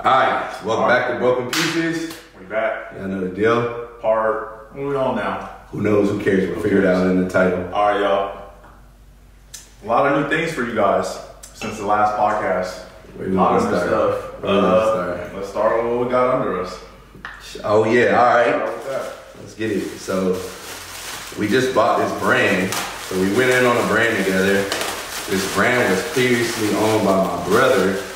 Alright, welcome back to Broken Pieces. We back. Y'all know the deal. Part, what we on now? Who knows, who cares? We'll figure it out in the title. Alright, y'all. A lot of new things for you guys since the last podcast. A lot of new stuff. Let's start with what we got under us. Oh yeah, alright. Start with that. Let's get it. So, we just bought this brand. So we went in on a brand together. This brand was previously owned by my brother.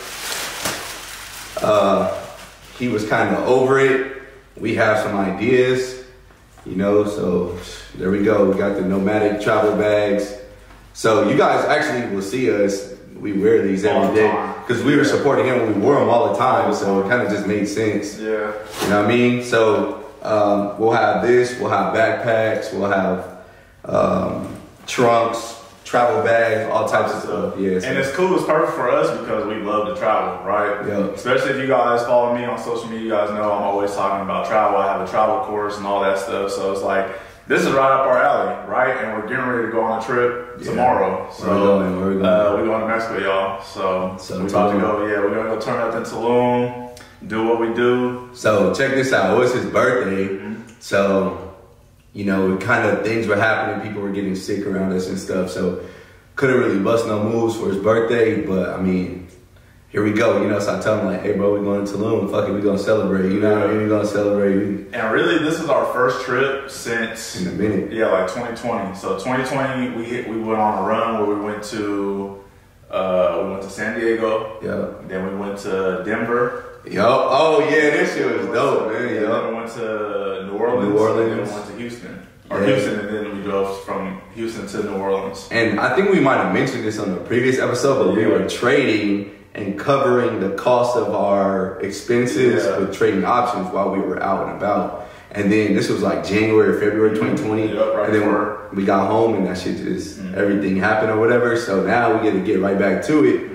He was kind of over it. We have some ideas, you know, so there we go. We got the nomadic travel bags. So you guys actually will see us. We wear these every day because we were supporting him. We wore them all the time, so it kind of just made sense. Yeah. You know what I mean? So we'll have this. We'll have backpacks. We'll have trunks, travel bags, all types of stuff. Yeah. And it's cool. It's perfect for us because we love to travel, right? Yeah. Especially if you guys follow me on social media, you guys know I'm always talking about travel. I have a travel course and all that stuff. So it's like, this is right up our alley, right? And we're getting ready to go on a trip tomorrow. So where we going? we're going to Mexico, y'all. So we're about to go. Yeah, we're gonna go turn up in Tulum, do what we do. So check this out. It was his birthday. Mm-hmm. So, you know, kind of things were happening. People were getting sick around us and stuff. So couldn't really bust no moves for his birthday. But I mean, here we go. You know, so I tell him like, hey bro, we're going to Tulum. Fuck it, we're going to celebrate. You know what I mean? We're going to celebrate. And really, this is our first trip since In a minute. Yeah, like 2020. So 2020, we went on a run where we went to San Diego. Yeah. Then we went to Denver. Yo. Oh yeah, this shit was dope, man. Then Yo. we went to New Orleans. New Orleans. And then we went to Houston. Or Yeah. Houston, and then we drove from Houston to New Orleans. And I think we might have mentioned this on the previous episode, but we were trading and covering the cost of our expenses with trading options while we were out and about. And then this was like January, February 2020. Yep, right and then before. we got home and that shit just, everything happened or whatever. So now we get to get right back to it.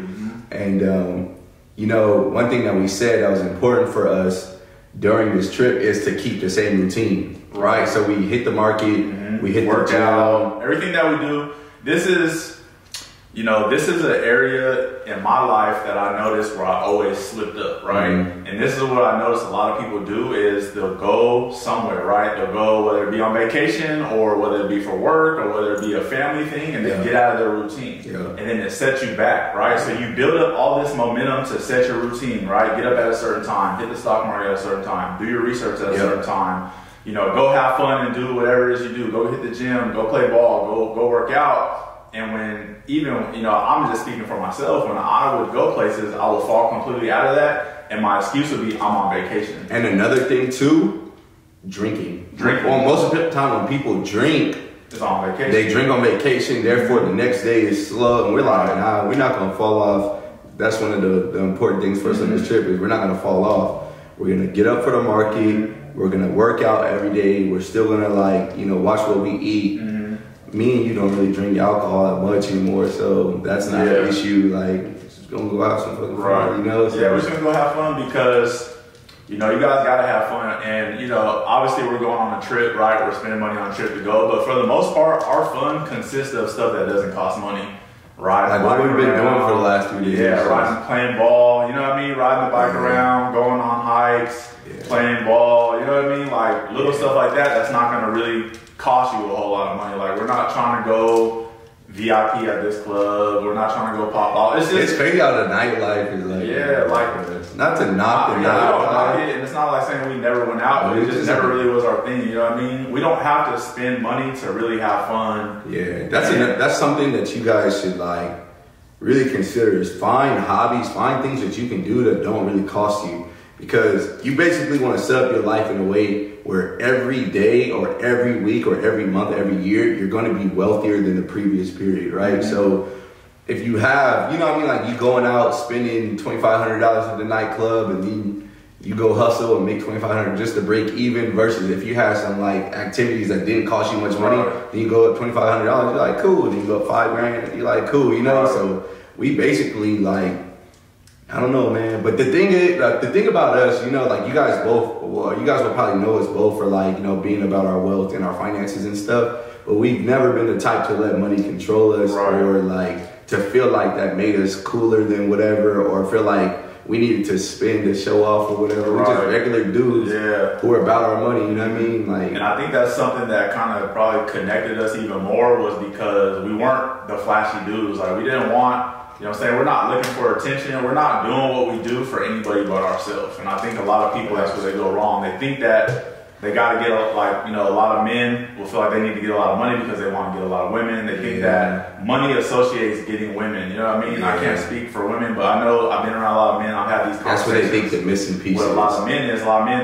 And, you know, one thing that we said that was important for us during this trip is to keep the same routine, right? So we hit the market, we hit Work the gym. out, everything that we do. This is an area in my life that I noticed where I always slipped up, right? And this is what I noticed a lot of people do is they'll go somewhere, right? They'll go, whether it be on vacation or whether it be for work or whether it be a family thing, and then get out of their routine. Yeah. And then it sets you back, right? So you build up all this momentum to set your routine, right? Get up at a certain time, hit the stock market at a certain time, do your research at a certain time. You know, go have fun and do whatever it is you do. Go hit the gym, go play ball, go work out. And when even, you know, I'm just speaking for myself, when I would go places, I would fall completely out of that. And my excuse would be, I'm on vacation. And another thing too, drinking. Well, most of the time when people drink, It's on vacation. they drink on vacation, therefore the next day is slow. And we're like, nah, we're not going to fall off. That's one of the important things for us on this trip is we're not going to fall off. We're going to get up for the market. We're going to work out every day. We're still going to like, you know, watch what we eat. Me and you don't really drink alcohol that much anymore, so that's not an issue. Like, just gonna go have some fucking fun, you know? So, yeah, we're just gonna go have fun because, you know, you guys gotta have fun. And, you know, obviously we're going on a trip, right? We're spending money on a trip to go, but for the most part, our fun consists of stuff that doesn't cost money. Like what we've been doing for the last 3 days. Yeah, riding, playing ball, you know what I mean? Riding the bike around, going on hikes, playing ball, you know what I mean? Like little stuff like that, that's not gonna really cost you a whole lot of money. Like we're not trying to go VIP at this club. We're not trying to go pop off. It's crazy how the nightlife is like, not to knock the nightlife. And it's not like saying we never went out, but it just never really was our thing. You know what I mean? We don't have to spend money to really have fun. Yeah, that's something that you guys should like really consider is find hobbies, find things that you can do that don't really cost you. Because you basically want to set up your life in a way where every day or every week or every month, every year, you're going to be wealthier than the previous period, right? So if you have, you know what I mean? Like you going out spending $2,500 at the nightclub and then you go hustle and make $2,500 just to break even versus if you have some like activities that didn't cost you much money, then you go up $2,500, you're like, cool. Then you go up $5,000, you're like, cool, you know? So we basically like, I don't know, man. But the thing about us, you know, like you guys will probably know us both for like, you know, being about our wealth and our finances and stuff. But we've never been the type to let money control us or like to feel like that made us cooler than whatever or feel like we needed to spend to show off or whatever. We're just regular dudes who are about our money, you know what I mean? Like, and I think that's something that kind of probably connected us even more, was because we weren't the flashy dudes. Like, we didn't want, you know what I'm saying, we're not looking for attention. We're not doing what we do for anybody but ourselves. And I think a lot of people, that's where they go wrong. They think that they got to get, like, you know, a lot of men will feel like they need to get a lot of money because they want to get a lot of women. They think that money associates getting women. You know what I mean? I can't speak for women, but I know I've been around a lot of men. I've had these conversations. That's what they think the missing piece is. A lot of men,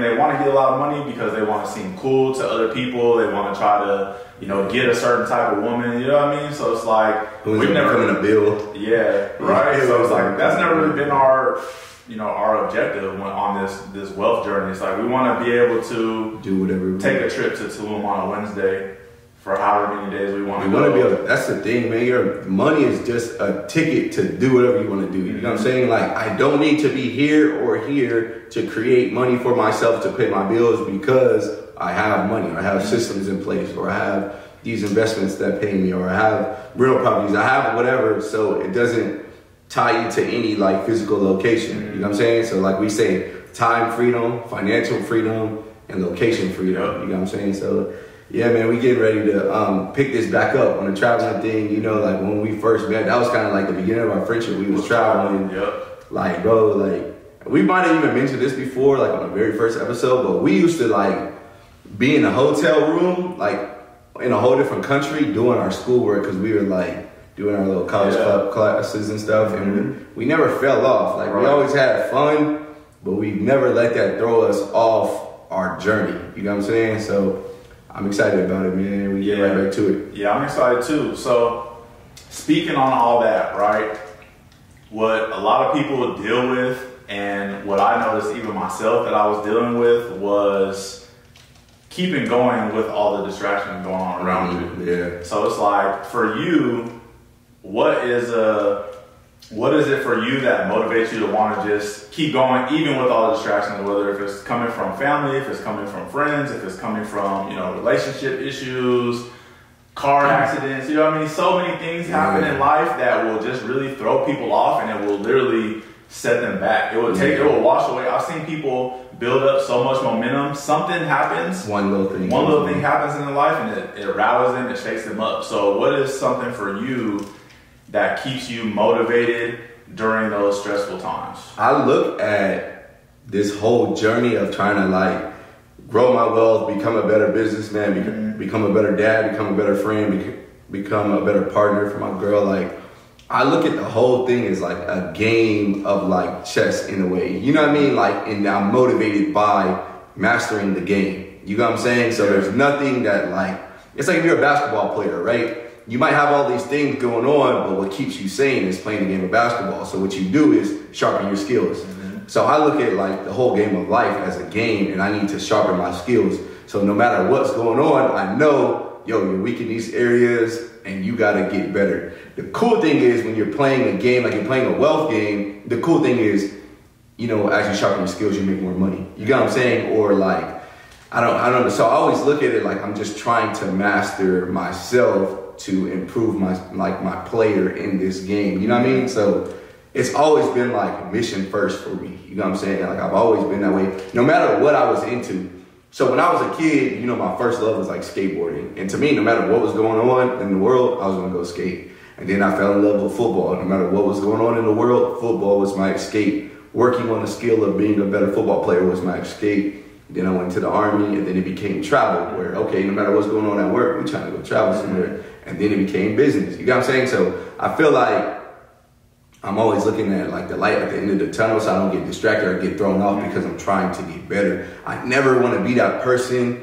they want to get a lot of money because they want to seem cool to other people. They want to try to, you know, get a certain type of woman. You know what I mean? So it's like, we've never been a bill. Yeah, right. So it's like, that's never really been our, you know, our objective on this wealth journey. It's like, we want to be able to do whatever. Take a trip to Tulum on a Wednesday for however many days we want to go. We want to be able to, that's the thing, man. Your money is just a ticket to do whatever you want to do. You know what I'm saying? Like, I don't need to be here or here to create money for myself to pay my bills because I have money, or I have systems in place, or I have these investments that pay me, or I have rental properties, I have whatever. So it doesn't tie you to any like physical location. You know what I'm saying? So like we say, time freedom, financial freedom, and location freedom. You know what I'm saying? So yeah, man, we getting ready to pick this back up on the traveling thing. You know, like when we first met, that was kind of like the beginning of our friendship. We was traveling. Like, bro, like we might have even mentioned this before, like on the very first episode, but we used to like be in a hotel room, like in a whole different country doing our schoolwork, because we were like doing our little college club classes and stuff, and we never fell off. Like, we always had fun, but we never let that throw us off our journey. You know what I'm saying? So I'm excited about it, man. We get right back to it. Yeah, I'm excited too. So speaking on all that, right, what a lot of people deal with, and what I noticed even myself that I was dealing with, was keeping going with all the distractions going on around you. Yeah. So it's like, for you, what is it for you that motivates you to want to just keep going, even with all the distractions, whether if it's coming from family, if it's coming from friends, if it's coming from, you know, relationship issues, car accidents, you know what I mean? So many things happen in life that will just really throw people off, and it will literally set them back. It will wash away. I've seen people build up so much momentum. Something happens. One little thing happens in their life, and it rallies them, it shakes them up. So what is something for you that keeps you motivated during those stressful times? I look at this whole journey of trying to like grow my wealth, become a better businessman, become a better dad, become a better friend, become a better partner for my girl. Like, I look at the whole thing as like a game of like chess in a way. You know what I mean? Like, and I'm motivated by mastering the game. You know what I'm saying? So there's nothing that like, it's like if you're a basketball player, right? You might have all these things going on, but what keeps you sane is playing the game of basketball. So what you do is sharpen your skills. So I look at like the whole game of life as a game, and I need to sharpen my skills. So no matter what's going on, I know, yo, you're weak in these areas and you gotta get better. The cool thing is when you're playing a game, like you're playing a wealth game, the cool thing is, you know, as you sharpen your skills, you make more money. You get what I'm saying? Or like, I don't know. So I always look at it like I'm just trying to master myself to improve my player in this game. You know what I mean? So it's always been like mission first for me. You know what I'm saying? Like, I've always been that way, no matter what I was into. So when I was a kid, you know, my first love was like skateboarding. And to me, no matter what was going on in the world, I was gonna go skate. And then I fell in love with football. No matter what was going on in the world, football was my escape. Working on the skill of being a better football player was my escape. Then I went to the Army, and then it became travel, where, okay, no matter what's going on at work, we're trying to go travel somewhere. And then it became business. You know what I'm saying? So I feel like I'm always looking at like the light at the end of the tunnel, so I don't get distracted or get thrown off because I'm trying to get better. I never want to be that person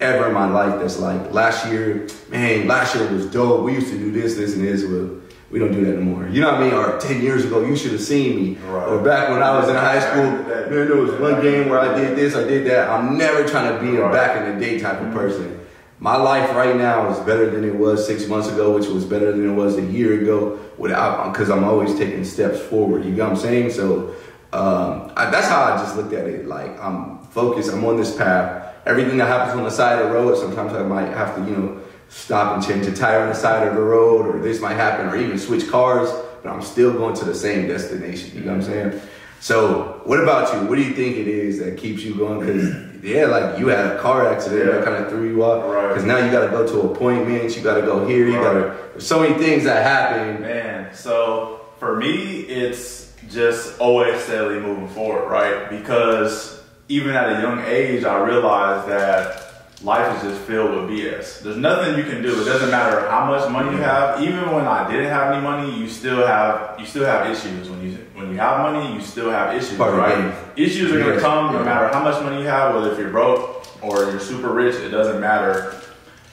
ever in my life that's like, last year was dope. We used to do this, and this. Well, we don't do that anymore. You know what I mean? Or 10 years ago, you should have seen me. Right. Or back when I was in high school, man, there was one game where I did this, I did that. I'm never trying to be a back in the day type of person. My life right now is better than it was 6 months ago, which was better than it was a year ago, because I'm always taking steps forward. You know what I'm saying? So that's how I just looked at it. Like, I'm focused. I'm on this path. Everything that happens on the side of the road, sometimes I might have to, you know, stop and change a tire on the side of the road, or this might happen, or even switch cars, but I'm still going to the same destination. You know what I'm saying? So what about you? What do you think it is that keeps you going? Because like you had a car accident that kind of threw you off. Right. Because now you got to go to appointments. You got to go here. You got to. There's so many things that happen. Man, so for me, it's just always steadily moving forward, right? Because even at a young age, I realized that life is just filled with BS. There's nothing you can do. It doesn't matter how much money you have. Even when I didn't have any money, you still have issues. When you have money, you still have issues, right? Issues are going to come no matter how much money you have, whether if you're broke or you're super rich, it doesn't matter.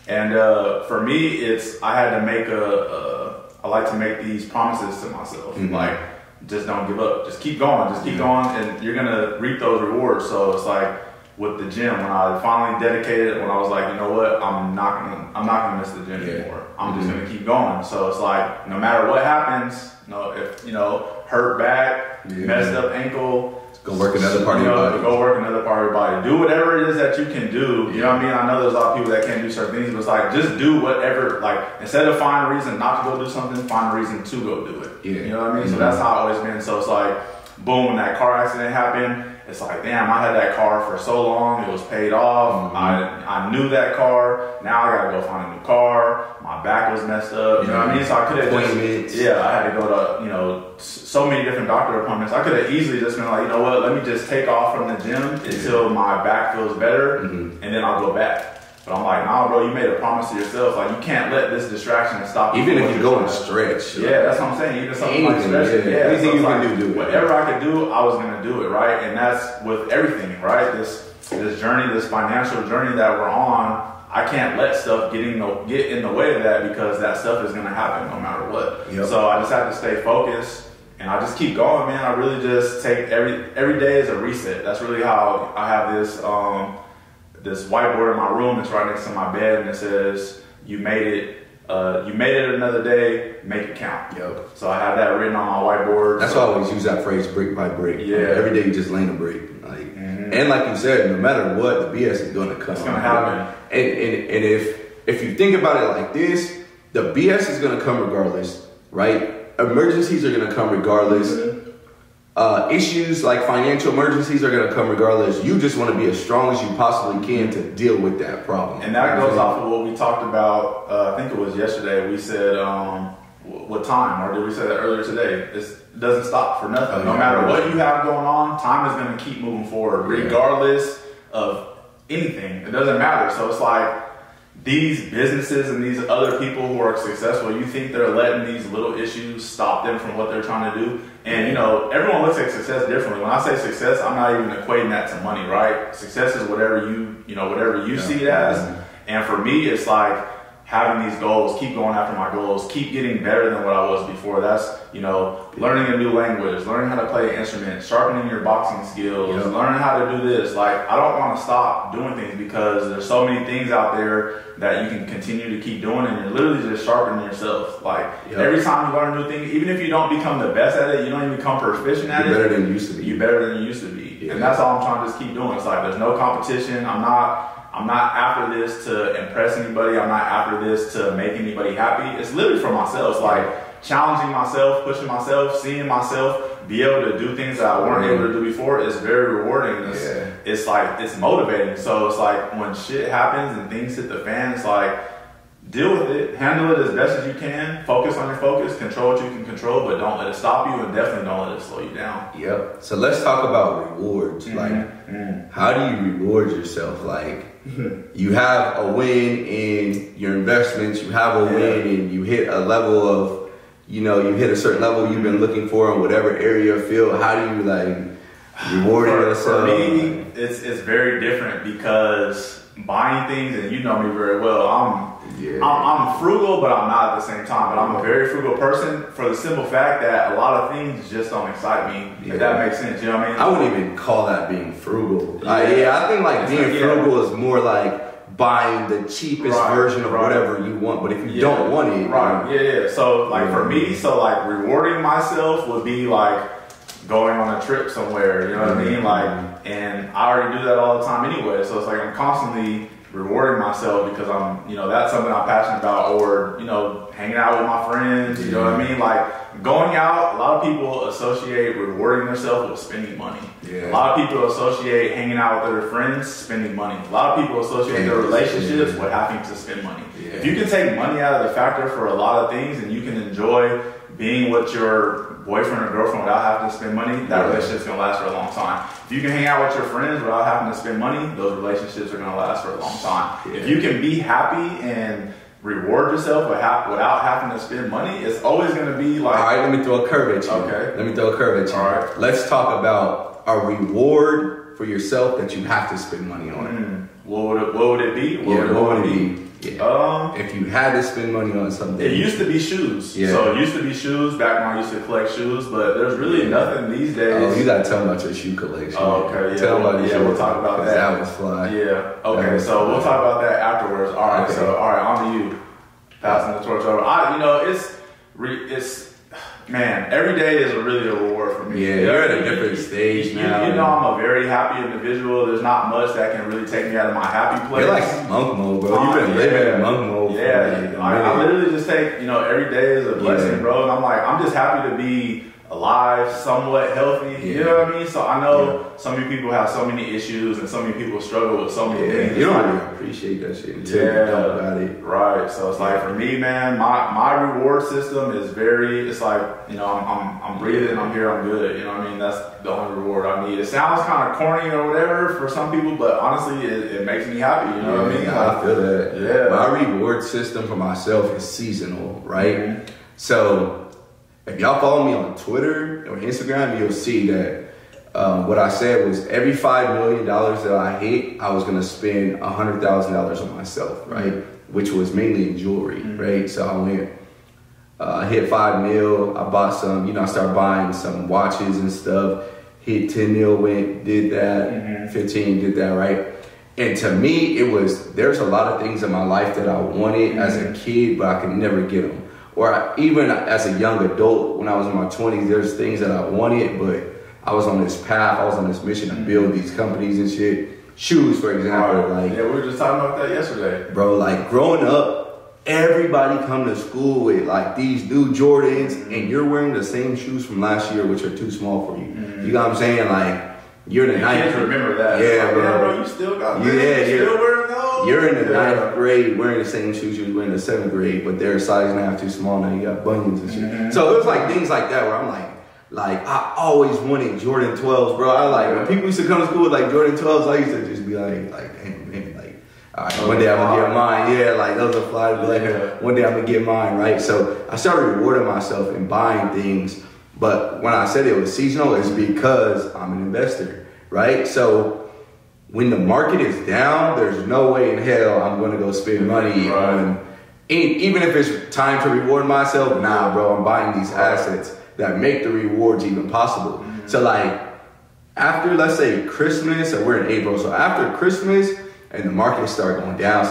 And for me, I had to make I like to make these promises to myself, like just don't give up, just keep going, and you're gonna reap those rewards. So it's like with the gym, when I finally dedicated, when I was like, you know what, I'm not gonna miss the gym anymore. I'm just gonna keep going. So it's like no matter what happens, if hurt back, messed up ankle. Go work another part of your body. Go work another part of your body. Do whatever it is that you can do. You know what I mean? I know there's a lot of people that can't do certain things, but it's like just do whatever. Like instead of finding a reason not to go do something, find a reason to go do it. Yeah. You know what I mean? So that's how I've always been. So it's like, boom, when that car accident happened, it's like, damn, I had that car for so long. It was paid off. I knew that car. Now I gotta go find a new car. My back was messed up. You know what I mean? So I could have I had to go to, so many different doctor appointments. I could have easily just been like, you know what, let me just take off from the gym until my back feels better, and then I'll go back. But I'm like, nah, bro, you made a promise to yourself. Like, you can't let this distraction stop you. Even if you go and stretch. Yeah, that's what I'm saying. Even something like stretching. Anything you can do it. Whatever I could do, I was going to do it, right? And that's with everything, right? This journey, this financial journey that we're on, I can't let stuff get in the way of that, because that stuff is going to happen no matter what. Yep. So I just have to stay focused. And I just keep going, man. I really just take every day as a reset. That's really how I have this whiteboard in my room. It's right next to my bed, and it says, "You made it. You made it another day. Make it count." Yep. So I have that written on my whiteboard. That's why I always use that phrase, brick by brick. Yeah. Every day you just laying a brick. And like you said, no matter what, the BS is going to come. It's going to happen. And if you think about it like this, the BS is going to come regardless, right? Emergencies are going to come regardless. Issues like financial emergencies are going to come regardless. You just want to be as strong as you possibly can to deal with that problem. And that goes off of what we talked about. I think it was yesterday. We said, what time? Or did we say that earlier today? It doesn't stop for nothing. No matter what you have going on, time is going to keep moving forward, regardless of anything. It doesn't matter. So it's like, these businesses and these other people who are successful, you think they're letting these little issues stop them from what they're trying to do? And everyone looks at success differently. When I say success, I'm not even equating that to money, right? Success is whatever you see it as. And for me, it's like having these goals, keep going after my goals, keep getting better than what I was before. That's, learning a new language, learning how to play an instrument, sharpening your boxing skills, learning how to do this. Like, I don't want to stop doing things, because there's so many things out there that you can continue to keep doing, and you're literally just sharpening yourself. Like, every time you learn a new thing, even if you don't become the best at it, you don't even become proficient at it. You're better than you used to be. You're better than you used to be. And that's all I'm trying to just keep doing. It's like, there's no competition. I'm not after this to impress anybody. I'm not after this to make anybody happy. It's literally for myself. It's like challenging myself, pushing myself, seeing myself be able to do things that I weren't able to do before is very rewarding. It's like, it's motivating. So it's like, when shit happens and things hit the fan, it's like, deal with it, handle it as best as you can, focus on your focus, control what you can control, but don't let it stop you, and definitely don't let it slow you down. Yep. So let's talk about rewards. How do you reward yourself? Like, you have a win in your investments, you have a win, and you hit a level of, you hit a certain level you've been looking for in whatever area or field. How do you reward yourself? For me, it's very different, because buying things, and you know me very well, I'm frugal, but I'm not at the same time. But I'm a very frugal person, for the simple fact that a lot of things just don't excite me. If that makes sense, you know what I mean? I wouldn't even call that being frugal. I think being frugal is more like buying the cheapest version of whatever you want. But if you don't want it, So for me, rewarding myself would be like going on a trip somewhere. You know what I mean? And I already do that all the time anyway. So it's like I'm constantly rewarding myself because I'm, you know, that's something I'm passionate about, or, you know, hanging out with my friends, you know what I mean? Like going out, a lot of people associate rewarding themselves with spending money. Yeah. A lot of people associate hanging out with their friends, spending money. A lot of people associate their relationships with having to spend money. Yeah. If you can take money out of the factor for a lot of things and you can enjoy being with your boyfriend or girlfriend without having to spend money, that relationship's gonna last for a long time. If you can hang out with your friends without having to spend money, those relationships are gonna last for a long time. Yeah. If you can be happy and reward yourself without having to spend money, it's always gonna be like... All right, let me throw a curve at you. Okay. Let me throw a curve at you. All right. Let's talk about a reward for yourself that you have to spend money on. What would it be? What would it be? Yeah. If you had to spend money on something. It used to be shoes. Yeah. So it used to be shoes back when I used to collect shoes, but there's really nothing these days. Oh, you gotta tell them about your shoe collection. Oh, okay. Yeah. Tell them about we'll talk about that. That was fly. Yeah. Okay. So we'll talk about that afterwards. All right. Okay. So on to you. Passing the torch over. You know, it's man, every day is really a reward for me. Yeah, you're at a different stage now. You know, I'm a very happy individual. There's not much that can really take me out of my happy place. You're like monk mode, bro. You've been living in monk mode. Yeah, I literally just take, you know, every day is a blessing, bro. And I'm just happy to be alive, somewhat healthy. You know what I mean? So I know so many people have so many issues and so many people struggle with so many things. You don't even appreciate that shit until you know about it. Right. So it's like for me, man, my reward system is it's like, you know, I'm breathing, I'm here, I'm good. You know what I mean? That's the only reward I need. It sounds kind of corny or whatever for some people, but honestly, it makes me happy. You know what I mean? I feel that. Yeah. My reward system for myself is seasonal, right? So if y'all follow me on Twitter or Instagram, you'll see that what I said was every $5 million that I hit, I was gonna spend $100,000 on myself, right? Which was mainly in jewelry, right? So I went, hit 5 mil, I bought some, you know, I started buying some watches and stuff, hit 10 mil, went, did that, 15, did that, right? And to me, there's a lot of things in my life that I wanted as a kid, but I could never get them. Or even as a young adult, when I was in my 20s, there's things that I wanted, but I was on this path, I was on this mission to build these companies and shit. Shoes, for example. Like, yeah, we were just talking about that yesterday. Bro, like growing up, everybody come to school with like these new Jordans, and you're wearing the same shoes from last year, which are too small for you. You know what I'm saying? Like, you're in the ninth grade. Remember that. Yeah, like, bro. You still got this. Yeah, you're still wearing those. You're in the ninth grade wearing the same shoes you were in the 7th grade, but they're a size and a half too small. Now you got bunions and shit. So it was like things like that where I'm like I always wanted Jordan 12s, bro. I like when people used to come to school with like Jordan 12s, I used to just be like, damn, man, like, all right, one day I'm gonna get mine. Yeah, like those are fly. Like, one day I'm gonna get mine, right? So I started rewarding myself and buying things. But when I said it was seasonal, it's because I'm an investor, right? So when the market is down, there's no way in hell I'm going to go spend money on, even if it's time to reward myself, nah, bro, I'm buying these assets that make the rewards even possible. So like after, let's say Christmas, or we're in April, so after Christmas and the market start going down,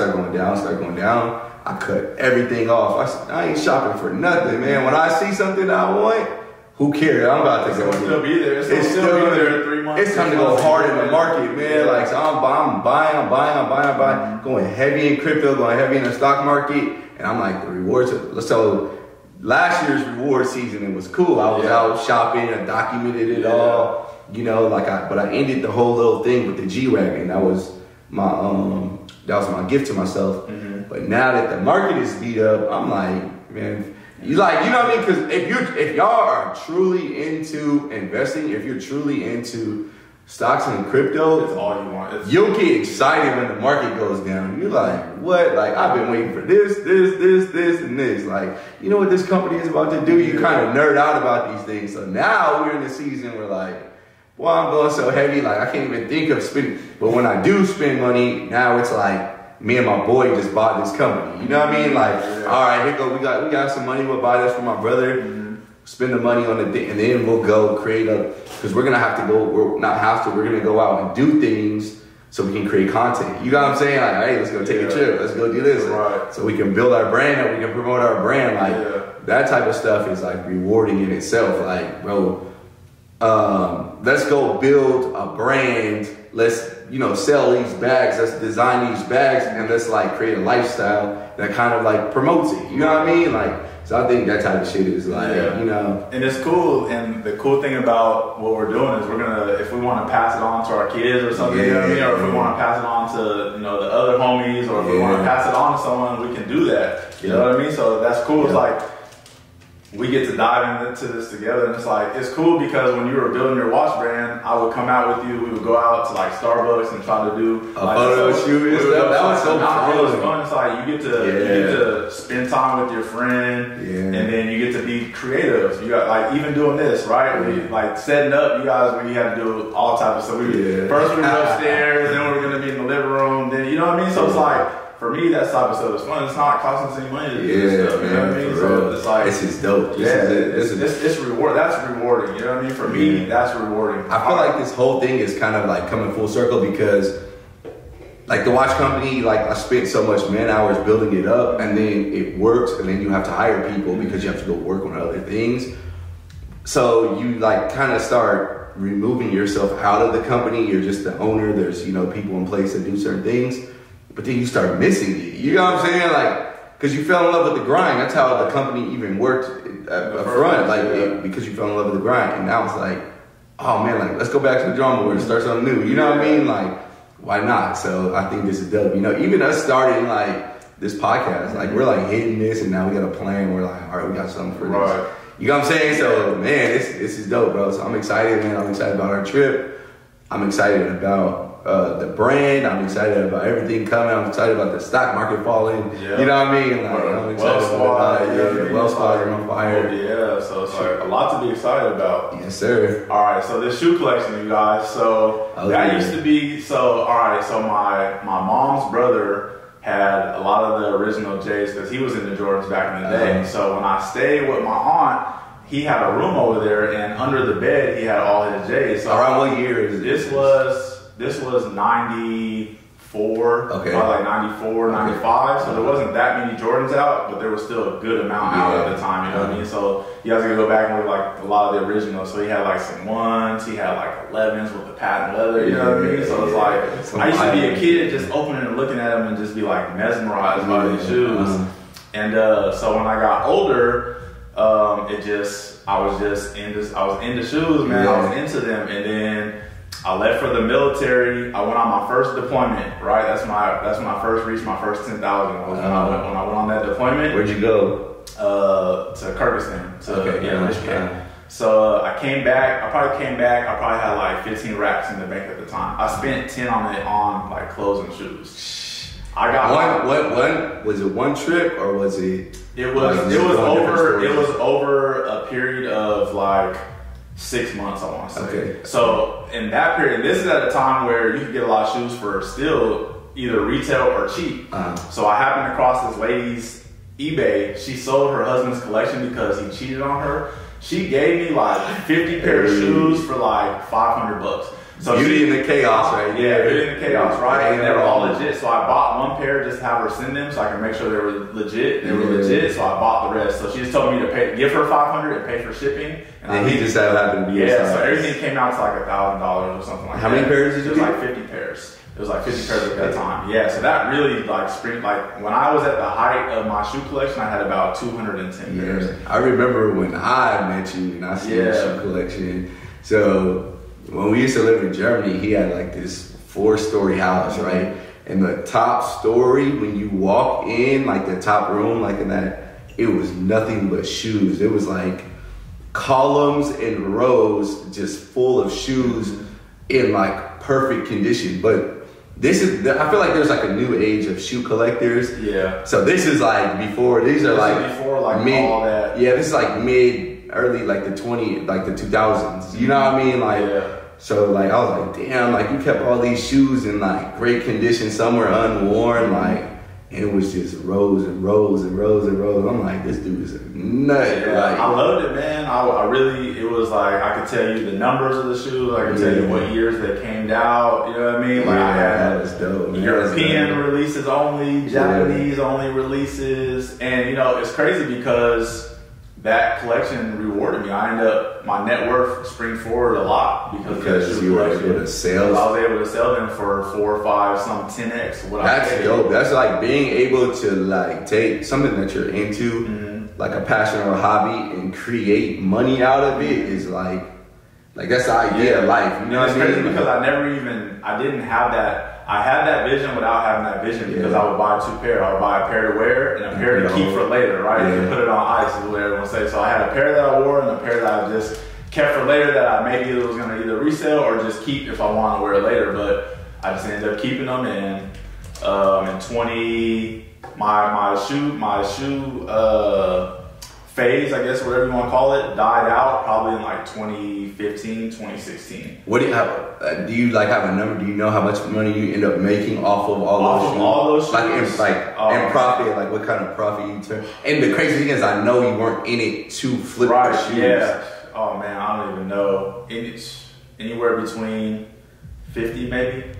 I cut everything off. I ain't shopping for nothing, man. When I see something I want, who cares? I'm about to go. Still be there. It's still be there in 3 months. It's time to go hard in the market, man. Like, so I'm buying, going heavy in crypto, going heavy in the stock market, and I'm like, the rewards. So last year's reward season, it was cool. I was out shopping, I documented it all, you know, but I ended the whole little thing with the G-Wagon. That was my gift to myself. But now that the market is beat up, I'm like, man. You know what I mean? Because if y'all are truly into investing, if you're truly into stocks and crypto, that's all you want. You'll get excited when the market goes down. You're like, what? Like, I've been waiting for this, and this. Like, you know what this company is about to do? You kind of nerd out about these things. So now we're in the season where like, well, I'm going so heavy, like I can't even think of spending. But when I do spend money, now it's like, me and my boy just bought this company. You know what I mean? Like, all right, here go. We got some money. We'll buy this for my brother. Spend the money on the thing, and then we'll go create because we're gonna have to go. We're gonna go out and do things so we can create content. You know what I'm saying? Like, hey, let's go take a trip. Let's go do this. Right. So we can build our brand and we can promote our brand. Like that type of stuff is like rewarding in itself. Like, bro, let's go build a brand. Let's, sell these bags. Let's design these bags, and let's like create a lifestyle that kind of like promotes it. You know what I mean? Like, so I think that type of shit is like, And it's cool. And the cool thing about what we're doing is we're gonna, if we want to pass it on to our kids or something, you know what I mean? Or if we want to pass it on to, the other homies, or if we want to pass it on to someone, we can do that. You know what I mean? So that's cool. It's like, we get to dive into this together, and it's cool because when you were building your watch brand, I would come out with you. We would go out to like Starbucks and try to do a photo shoot. That was so fun. It was fun. It's like you get to spend time with your friend, and then you get to be creative. You got like even doing this, right? We like setting up. You guys, we had to do all types of stuff. First we were upstairs, then we were gonna be in the living room. Then you know what I mean. So it's like. For me, that type of stuff is fun. It's not costing us any money to do this stuff. You know what I mean? So it's like this is dope. It's reward. That's rewarding. You know what I mean? For me, that's rewarding. I feel like this whole thing is kind of like coming full circle because, like the watch company, like I spent so much man hours building it up, and then it works, and then you have to hire people because you have to go work on other things. So you like kind of start removing yourself out of the company. You're just the owner. There's people in place that do certain things. But then you start missing it. You know what I'm saying? Like, because you fell in love with the grind. That's how the company even worked up front. Because you fell in love with the grind. And now it's like, oh man, like, let's go back to the drawing board and start something new. You know what I mean? Like, why not? So I think this is dope. Even us starting like this podcast, like we're like hitting this, and now we got a plan. We're like, all right, we got something for this. You know what I'm saying? So man, this is dope, bro. So I'm excited, man. I'm excited about our trip. I'm excited about the brand. I'm excited about everything coming. I'm excited about the stock market falling. Yeah. You know what I mean? Like, I'm excited about that. Wells Fargo on fire. Yeah, so it's like a lot to be excited about. Yes, sir. All right, so this shoe collection, you guys. So that used to be, so my mom's brother had a lot of the original J's because he was in the Jordans back in the day. So when I stayed with my aunt, he had a room over there, and under the bed he had all his J's. So around what year is this? This was 94, okay. Probably like 94, 95. So there wasn't that many Jordans out, but there was still a good amount out at the time. You know what I mean? So you guys can go back and look like a lot of the originals. So he had like some 1s, he had like 11s with the patent leather. You know what I mean? So it's like I used to be a kid just opening and looking at them and just be like mesmerized by these shoes. And so when I got older, I was into shoes, man. I was into them, and then I left for the military. I went on my first deployment, right? That's when I first reached my first 10,000. Was when I went on that deployment. Where'd you go? To Kyrgyzstan, Michigan. So I came back. I probably had like 15 racks in the bank at the time. I spent 10 on it on like clothes and shoes. I got was it one trip or was it? It was over a period of like 6 months, I want to say. Okay. So in that period, this is at a time where you could get a lot of shoes for still either retail or cheap. So I happened across this lady's eBay. She sold her husband's collection because he cheated on her. She gave me like 50 pair of shoes for like $500. So Beauty in the chaos, right? Yeah, Beauty in the chaos, right? And they were all legit. So I bought one pair just to have her send them so I can make sure they were legit. They were legit, so I bought the rest. So she just told me to give her $500 and pay for shipping. And he just happened to be so everything came out to like $1,000 or something like that. How many pairs did you get? It was like 50 pairs. It was like 50 pairs at that time. Yeah, so that really like when I was at the height of my shoe collection, I had about 210 pairs. I remember when I met you and I seen your shoe collection. So when we used to live in Germany, he had like this 4-story house, right? And the top story, when you walk in, like the top room, like in that, it was nothing but shoes. It was like columns and rows just full of shoes in like perfect condition. But I feel like there's like a new age of shoe collectors. Yeah. So this is like before, before like mid, all that. Yeah, this is like early like the 2000s. You know what I mean? Like, so like I was like, damn, like you kept all these shoes in like great condition, some were unworn, like, and it was just rows and rows and rows and rows. I'm like, this dude is a nut. Yeah, like, I loved it, man. I really, it was like, I could tell you the numbers of the shoes. I could tell you what years they came out. You know what I mean? Like I had that was dope. European releases only, Japanese only releases. And you know, it's crazy because that collection rewarded me. I ended up, my net worth spring forward a lot because you were able to sell. I was able to sell them for 4 or 5, some 10x. That's dope. That's like being able to like take something that you're into, like a passion or a hobby, and create money out of it is like that's the idea of life. You know what I mean? It's crazy because I didn't have that. I had that vision without having that vision because I would buy 2 pair. I would buy a pair to wear and a pair to keep for later, right? You put it on ice is what everyone says. So I had a pair that I wore and a pair that I just kept for later that I maybe was going to either resell or just keep if I want to wear it later. But I just ended up keeping them, and in my shoe phase, I guess, whatever you want to call it, died out probably in like 2015, 2016. What do you have? Do you like have a number? Do you know how much money you end up making off of all those shoes? And profit, like what kind of profit you turn? And the crazy thing is, I know you weren't in it to flip the shoes. Yeah. Oh man, I don't even know. It's anywhere between 50 maybe.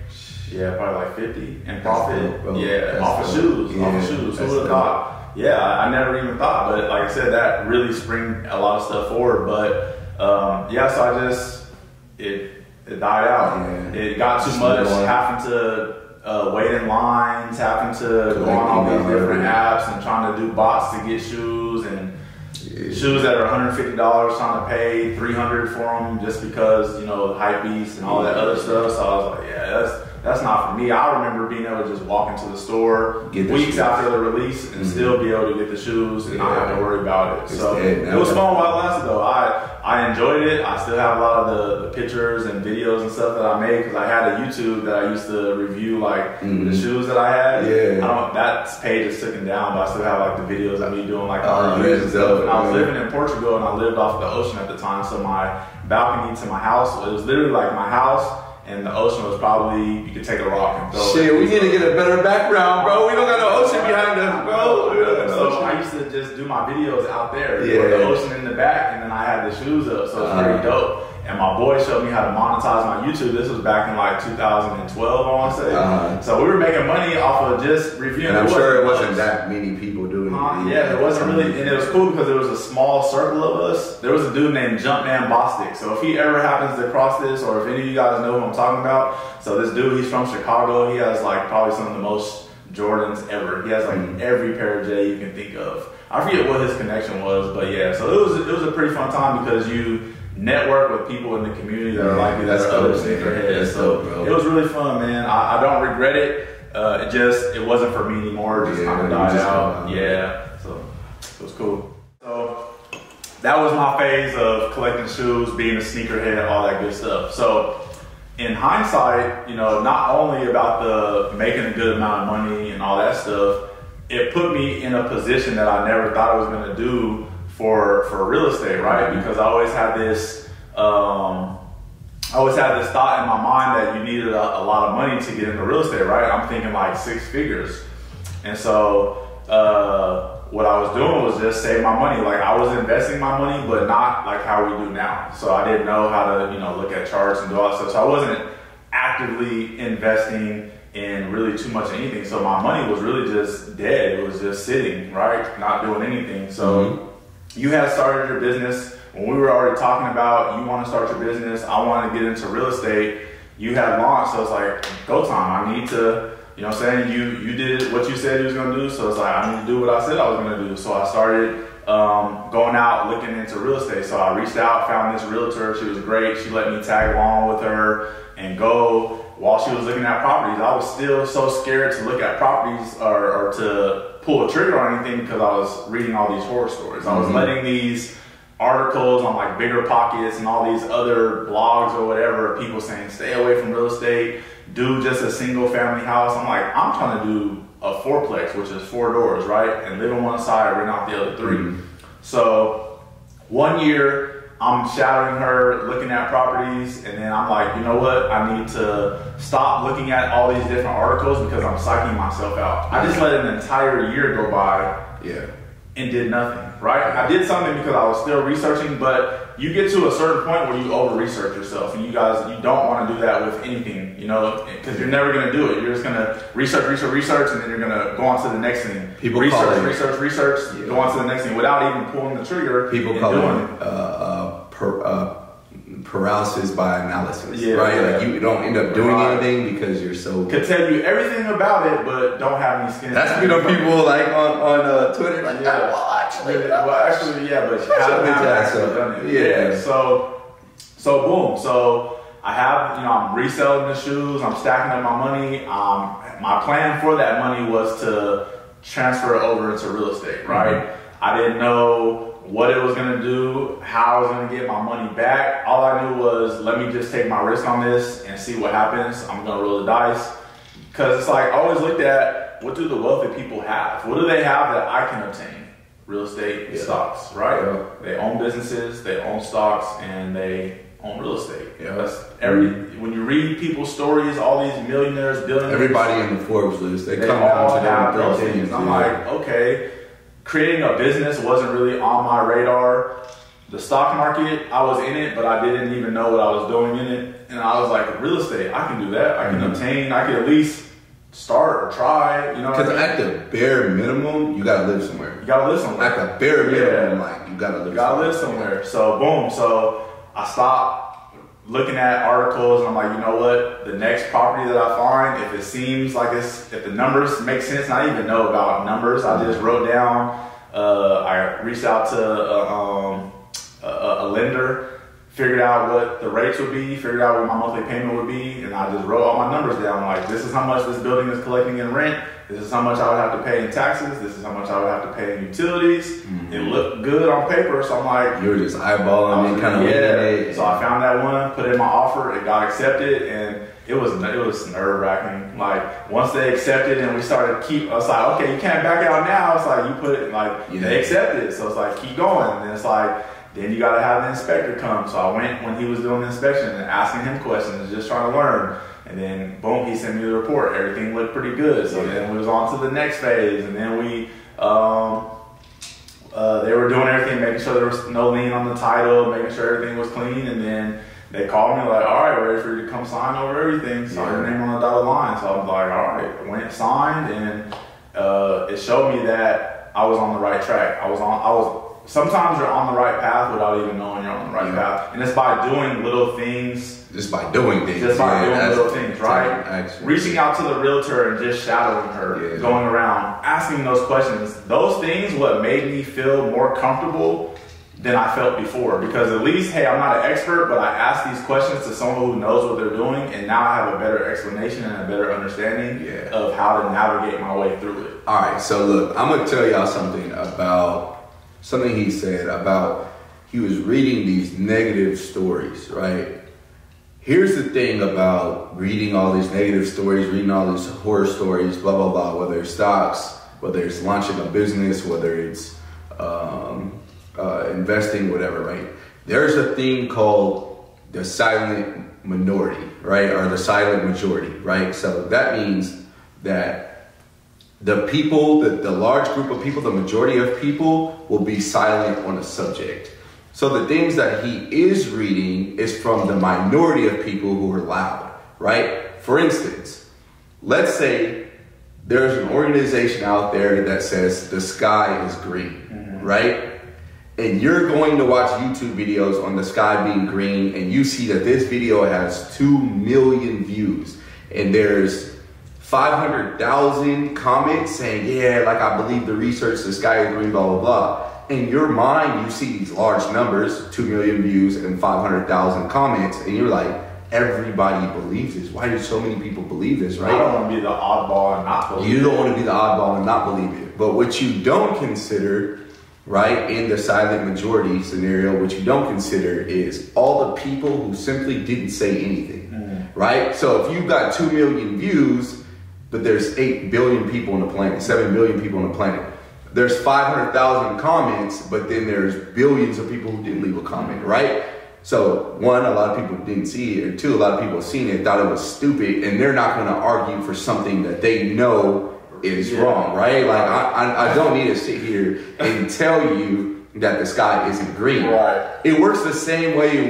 Yeah, probably like 50 in profit. Off of shoes. Who would have thought? Yeah, I never even thought, but like I said, that really spring a lot of stuff forward. But so it died out. Yeah. It got too much, having to wait in lines, having to go on all these different apps and trying to do bots to get shoes, and shoes that are $150 trying to pay $300 for them just because, you know, hype beast and all that other stuff. So I was like, that's not for me. I remember being able to just walk into the store weeks after the release and still be able to get the shoes and not have to worry about it. So it was fun while it lasted though. I enjoyed it. I still have a lot of the pictures and videos and stuff that I made because I had a YouTube that I used to review like the shoes that I had. That page is taken down, but I still have like the videos of me doing like reviews and stuff. And I was living in Portugal and I lived off the ocean at the time, so my balcony to my house, it was literally like my house. And the ocean was probably, you could take a rock and throw it. We need to get a better background, bro. We don't got no ocean behind us, bro. So I used to just do my videos out there with the ocean in the back, and then I had the shoes up, so it's pretty dope. And my boy showed me how to monetize my YouTube. This was back in like 2012, I want to say. So we were making money off of just reviewing. And I'm sure it wasn't that many people doing it. There wasn't really, and it was cool because there was a small circle of us. There was a dude named Jumpman Bostic. So if he ever happens to cross this, or if any of you guys know who I'm talking about, so this dude, he's from Chicago. He has like probably some of the most Jordans ever. He has like every pair of J you can think of. I forget what his connection was, but yeah. So it was a pretty fun time because you network with people in the community that are like you, that are other sneakerheads. So it was really fun, man. I don't regret it. It wasn't for me anymore. It just kind of died out. So it was cool. So that was my phase of collecting shoes, being a sneakerhead, all that good stuff. So in hindsight, you know, not only about the making a good amount of money and all that stuff, it put me in a position that I never thought I was going to do for real estate, right? Because I always had this thought in my mind that you needed a lot of money to get into real estate, right? I'm thinking like 6 figures. And so what I was doing was just save my money. Like I was investing my money, but not like how we do now. So I didn't know how to, you know, look at charts and do all that stuff. So I wasn't actively investing in really too much of anything. So my money was really just dead. It was just sitting, right? Not doing anything. So you had started your business when we were already talking about you want to start your business. I wanted to get into real estate. You had launched, so it's like go time. I need to, you know what I'm saying? You did what you said you was gonna do, so it's like I need to do what I said I was gonna do. So I started going out looking into real estate. So I reached out, found this realtor. She was great. She let me tag along with her and go while she was looking at properties. I was still so scared to look at properties or to pull a trigger on anything because I was reading all these horror stories. I was letting these articles on like Bigger Pockets and all these other blogs or whatever, people saying stay away from real estate, do just a single family house. I'm like, I'm trying to do a 4-plex, which is 4 doors, right? And live on one side, rent out the other 3. So 1 year, I'm shadowing her, looking at properties, and then I'm like, you know what? I need to stop looking at all these different articles because I'm psyching myself out. I just let an entire year go by and did nothing, right? I did something because I was still researching, but you get to a certain point where you over-research yourself, and you don't want to do that with anything, you know, because you're never going to do it. You're just going to research, and then you're going to go on to the next thing. People research, go on to the next thing without even pulling the trigger. People call it paralysis by analysis, right? Yeah. Like you don't end up doing anything because you're so... Could tell you everything about it, but don't have any skin. That's, you know, people like on Twitter, like, actually, yeah, but haven't actually done it. Yeah. So boom. So I have, you know, I'm reselling the shoes. I'm stacking up my money. My plan for that money was to transfer it over into real estate, right? Mm-hmm. I didn't know what it was going to do, how I was going to get my money back. All I knew was, let me just take my risk on this and see what happens. I'm going to roll the dice. Because it's like, I always looked at, what do the wealthy people have? What do they have that I can obtain? Real estate and stocks, right? Yeah. They own businesses, they own stocks, and they own real estate. Yeah. That's when you read people's stories, all these millionaires, billionaires. Everybody in the Forbes list, they come all down to those things. I'm like, okay. Creating a business wasn't really on my radar. The stock market, I was in it, but I didn't even know what I was doing in it. And I was like, real estate, I can do that. I can obtain, I can at least start or try, you know. Because at the bare minimum, you gotta live somewhere. You gotta live somewhere. At the bare minimum, like, you gotta live somewhere. So boom, so I stopped looking at articles, and I'm like, you know what? The next property that I find, if it seems like if the numbers make sense, and I didn't even know about numbers, I just wrote down. I reached out to a lender, figured out what the rates would be, figured out what my monthly payment would be, and I just wrote all my numbers down. Like, this is how much this building is collecting in rent. This is how much I would have to pay in taxes. This is how much I would have to pay in utilities. Mm-hmm. It looked good on paper, so I'm like... You were just eyeballing and kind of looking at it. So I found that one, put in my offer, it got accepted, and it was nerve-wracking. Like, once they accepted and we started I was like, okay, you can't back out now. It's like, you put it, like, they accepted. So it's like, keep going. And it's like, then you got to have the inspector come. So I went when he was doing the inspection and asking him questions, just trying to learn. And then, boom, he sent me the report. Everything looked pretty good. So then we was on to the next phase. And then we, they were doing everything, making sure there was no lien on the title, making sure everything was clean. And then they called me like, all right, we're ready for you to come sign over everything. Sign your name on the dotted line. So I was like, all right. I went and signed, and it showed me that I was on the right track. Sometimes you're on the right path without even knowing you're on the right path. And it's by doing little things. Just by doing things. Little things, right? Reaching out to the realtor and just shadowing her, going around, asking those questions. Those things what made me feel more comfortable than I felt before. Because at least, hey, I'm not an expert, but I asked these questions to someone who knows what they're doing, and now I have a better explanation and a better understanding of how to navigate my way through it. All right, so look, I'm going to tell y'all something about something he said about he was reading these negative stories, right? Here's the thing about reading all these negative stories, reading all these horror stories, blah, blah, blah, whether it's stocks, whether it's launching a business, whether it's investing, whatever, right? There's a thing called the silent minority, right? Or the silent majority, right? So that means that the people, the large group of people, the majority of people will be silent on a subject. So the things that he is reading is from the minority of people who are loud, right? For instance, let's say there's an organization out there that says the sky is green, right? And you're going to watch YouTube videos on the sky being green, and you see that this video has 2 million views, and there's 500,000 comments saying, yeah, like I believe the research, the sky is green, blah, blah, blah. In your mind, you see these large numbers, 2 million views and 500,000 comments, and you're like, everybody believes this. Why do so many people believe this, right? I don't want to be the oddball and not believe it. You don't want to be the oddball and not believe it. But what you don't consider, right, in the silent majority scenario, what you don't consider is all the people who simply didn't say anything, right? So if you've got 2 million views, but there's 8 billion people on the planet, 7 billion people on the planet. There's 500,000 comments, but then there's billions of people who didn't leave a comment, right? So one, a lot of people didn't see it, or two, a lot of people have seen it, thought it was stupid, and they're not going to argue for something that they know is wrong, right? Like I don't need to sit here and tell you that the sky isn't green. Right. It works the same way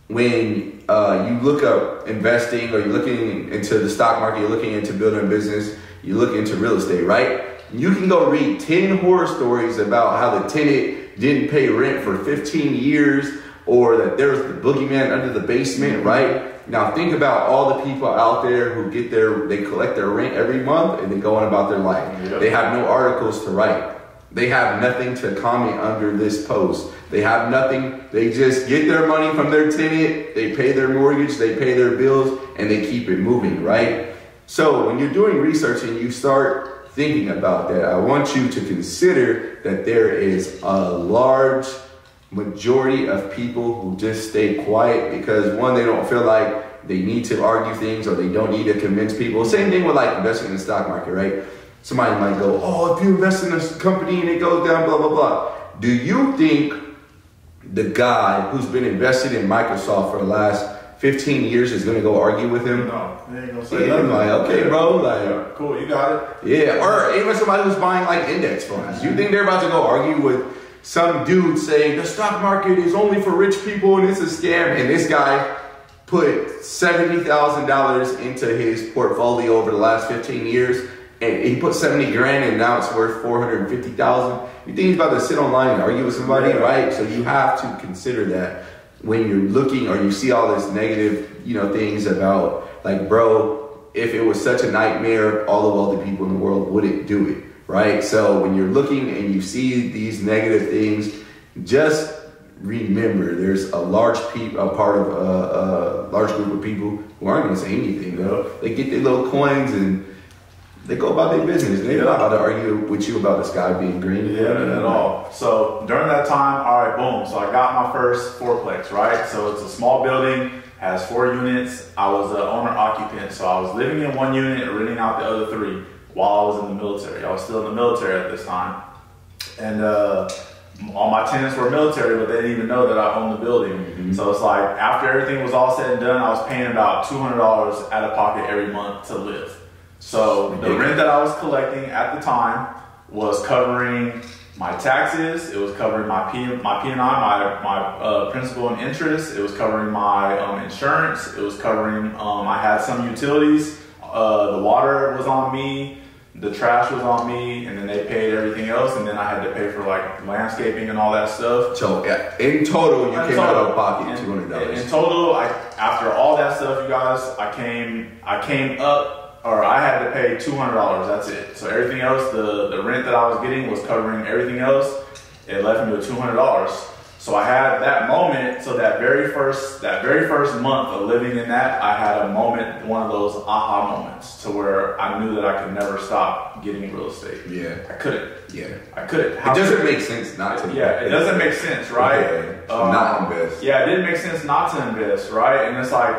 when you look up investing, or you're looking into the stock market, you're looking into building a business, you look into real estate, right? You can go read 10 horror stories about how the tenant didn't pay rent for 15 years, or that there's the boogeyman under the basement, right? Now think about all the people out there who they collect their rent every month and they go on about their life. Yep. They have no articles to write. They have nothing to comment under this post. They have nothing. They just get their money from their tenant. They pay their mortgage, they pay their bills, and they keep it moving, right? So when you're doing research and you start thinking about that, I want you to consider that there is a large majority of people who just stay quiet because, one, they don't feel like they need to argue things, or they don't need to convince people. Same thing with like investing in the stock market, right? Somebody might go, oh, if you invest in a company and it goes down, blah, blah, blah. Do you think the guy who's been invested in Microsoft for the last 15 years is going to go argue with him? No, he ain't gonna say nothing. Like, okay, bro, like, yeah, cool, you got it. Yeah, or even somebody who's buying like index funds. You think they're about to go argue with some dude saying the stock market is only for rich people and it's a scam, and this guy put $70,000 into his portfolio over the last 15 years, and he put 70 grand and now it's worth 450,000. You think he's about to sit online and argue with somebody, right? So you have to consider that when you're looking, or you see all this negative, things about like, bro, if it was such a nightmare, all the wealthy people in the world wouldn't do it, right? So when you're looking and you see these negative things, just remember there's a large group of people who aren't going to say anything, though. They get their little coins and they go about their business. They're not about to argue with you about the sky being green. Yeah, not at all. So during that time, all right, boom. So I got my first fourplex, right? So it's a small building, has 4 units. I was the owner occupant. So I was living in one unit and renting out the other 3 while I was in the military. I was still in the military at this time. And all my tenants were military, but they didn't even know that I owned the building. Mm-hmm. So it's like, after everything was all said and done, I was paying about $200 out of pocket every month to live. So the rent that I was collecting at the time was covering my taxes. It was covering my P&I, my principal and interest. It was covering my insurance. It was covering, I had some utilities. The water was on me. The trash was on me, and then they paid everything else, and then I had to pay for like landscaping and all that stuff. So in total, you came out of pocket $200. In total, after all that stuff, you guys, I came up. Or I had to pay $200, that's it. So everything else, the rent that I was getting was covering everything else. It left me with $200. So I had that moment, so that very first month of living in that, I had a moment, one of those aha moments, to where I knew that I could never stop getting real estate. Yeah. I couldn't. Yeah. I couldn't. It doesn't make sense not to. Yeah, it doesn't make sense, right? Yeah. Not invest. Yeah, it didn't make sense not to invest, right? And it's like,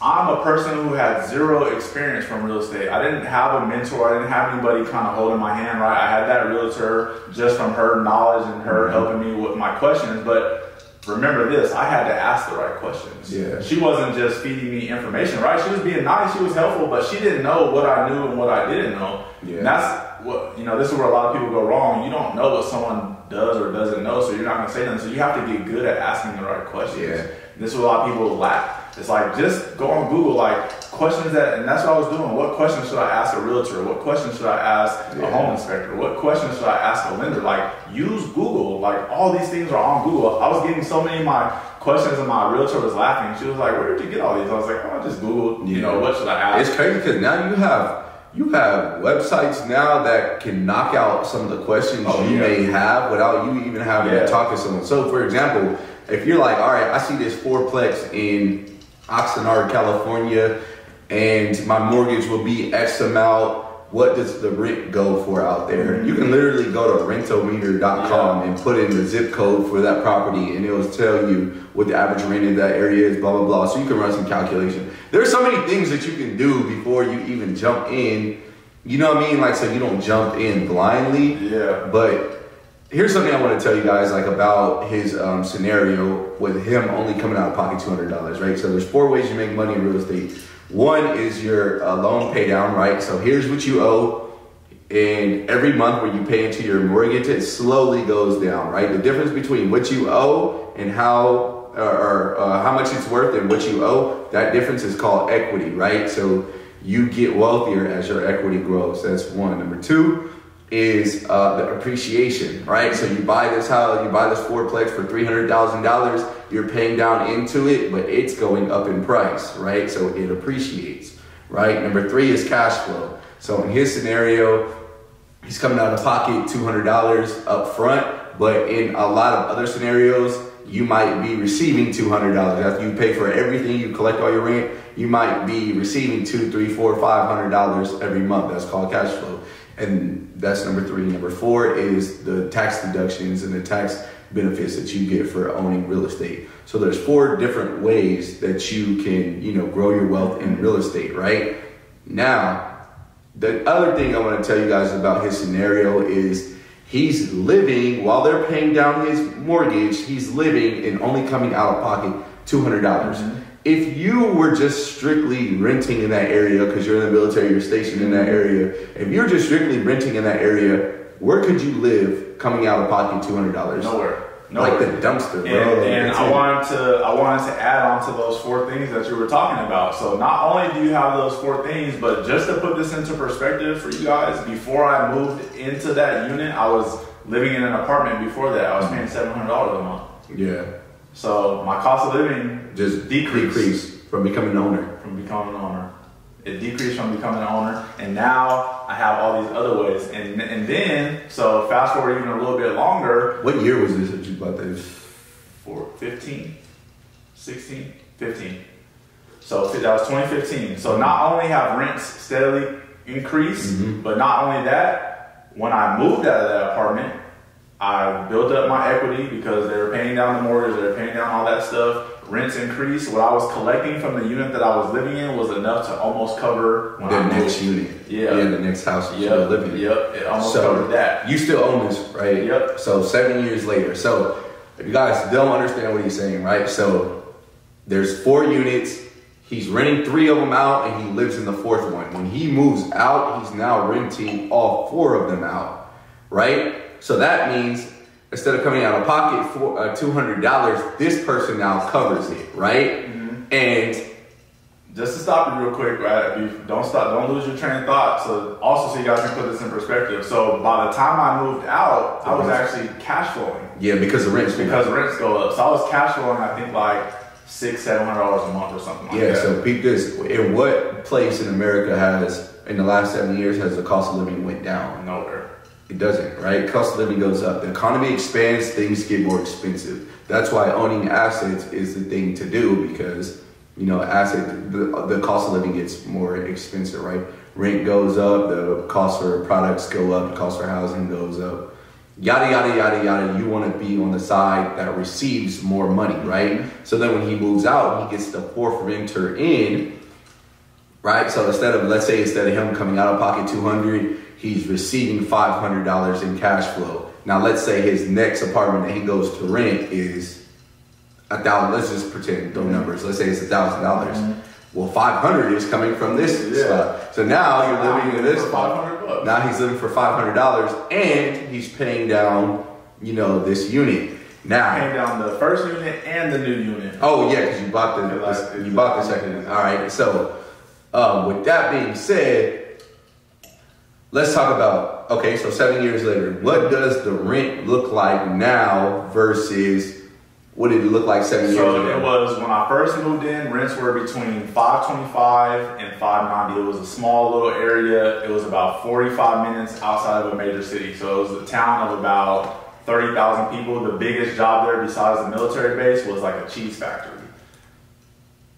I'm a person who had 0 experience from real estate. I didn't have a mentor. I didn't have anybody kind of holding my hand, right? I had that realtor just from her knowledge and her helping me with my questions. But remember this, I had to ask the right questions. Yeah. She wasn't just feeding me information, right? She was being nice, she was helpful, but she didn't know what I knew and what I didn't know. Yeah. And that's what, this is where a lot of people go wrong. You don't know what someone does or doesn't know, so you're not going to say nothing. So you have to get good at asking the right questions. Yeah. And this is what a lot of people lack. It's like, just go on Google, like, questions and that's what I was doing. What questions should I ask a realtor? What questions should I ask a home inspector? What questions should I ask a lender? Like, use Google. Like, all these things are on Google. I was getting so many of my questions and my realtor was laughing. She was like, where did you get all these? I was like, oh, I just Googled, what should I ask? It's crazy because now you have websites now that can knock out some of the questions you may have without you even having to talk to someone. So, for example, if you're like, all right, I see this fourplex in Oxnard, California, and my mortgage will be X amount. What does the rent go for out there? You can literally go to rentometer.com and put in the zip code for that property, and it will tell you what the average rent in that area is, blah, blah, blah. So you can run some calculation. There's so many things that you can do before you even jump in. You know what I mean? Like, so you don't jump in blindly. Yeah. But here's something I want to tell you guys, like, about his scenario with him only coming out of pocket $200, right? So there's 4 ways you make money in real estate. One is your loan pay down, right? So here's what you owe. and every month when you pay into your mortgage, it slowly goes down, right? The difference between what you owe and how much it's worth and what you owe, that difference is called equity, right? So you get wealthier as your equity grows. That's one. Number two is the appreciation, right? So you buy this house, you buy this fourplex for $300,000, you're paying down into it, but it's going up in price, right? So it appreciates, right? Number three is cash flow. So in his scenario, he's coming out of pocket $200 up front, but in a lot of other scenarios, you might be receiving $200 after you pay for everything, you collect all your rent. You might be receiving $200, $300, $400, $500 every month. That's called cash flow, and that's number three. Number four is the tax deductions and the tax benefits that you get for owning real estate. So there's four different ways that you can, grow your wealth in real estate. Right now, the other thing I want to tell you guys about his scenario is he's living, while they're paying down his mortgage, he's living and only coming out of pocket $200. Mm-hmm. If you were just strictly renting in that area, because you're in the military, you're stationed in that area, if you're just strictly renting in that area, where could you live coming out of pocket $200? Nowhere. Like the dumpster, bro. And I wanted to add on to those four things that you were talking about. So not only do you have those four things, but just to put this into perspective for you guys, before I moved into that unit, I was living in an apartment. Before that, I was paying $700 a month. Yeah. So my cost of living just decreased from becoming an owner. It decreased from becoming an owner, and now I have all these other ways. And then, so fast forward even a little bit longer. What year was this that you bought this? For 15, 16, 15. So that was 2015. So not only have rents steadily increased, but not only that, when I moved out of that apartment, I built up my equity because they were paying down the mortgage, they were paying down all that stuff. Rents increased. What I was collecting from the unit that I was living in was enough to almost cover the next unit. Yeah, the next house you still living in. Yep, it almost covered that. You still own this, right? Yep. So 7 years later. So if you guys don't understand what he's saying, right? So there's 4 units. He's renting 3 of them out, and he lives in the 4th one. When he moves out, he's now renting all 4 of them out, right? So that means instead of coming out of pocket for $200, this person now covers it, right? And just to stop you real quick, right? Don't lose your train of thought. So also, so you guys can put this in perspective. So by the time I moved out, I was actually cash flowing. Yeah, because the rents go up. So I was cash flowing, I think like $600-$700 a month or something like that. Yeah. So peep this. In what place in America has in the last 7 years has the cost of living went down? Nowhere. It doesn't, right? Cost of living goes up. The economy expands, things get more expensive. That's why owning assets is the thing to do, because, the cost of living gets more expensive, right? Rent goes up, the cost for products go up, the cost for housing goes up. Yada, yada, yada, yada. You want to be on the side that receives more money, right? So then when he moves out, he gets the 4th renter in, right? So instead of him coming out of pocket $200, he's receiving $500 in cash flow. Now, let's say his next apartment that he goes to rent is $1,000. Let's just pretend, throw numbers. Let's say it's $1,000. Well, $500 is coming from this spot. So now you're living in this spot. Now he's living for $500, and he's paying down, this unit. Now paying down the first unit and the new unit. Oh yeah, because you bought the second unit. All right. So with that being said, let's talk about, so 7 years later, what does the rent look like now versus what did it look like 7 years ago? So it was, when I first moved in, rents were between $525 and $590. It was a small little area. It was about 45 minutes outside of a major city. So it was a town of about 30,000 people. The biggest job there besides the military base was like a cheese factory.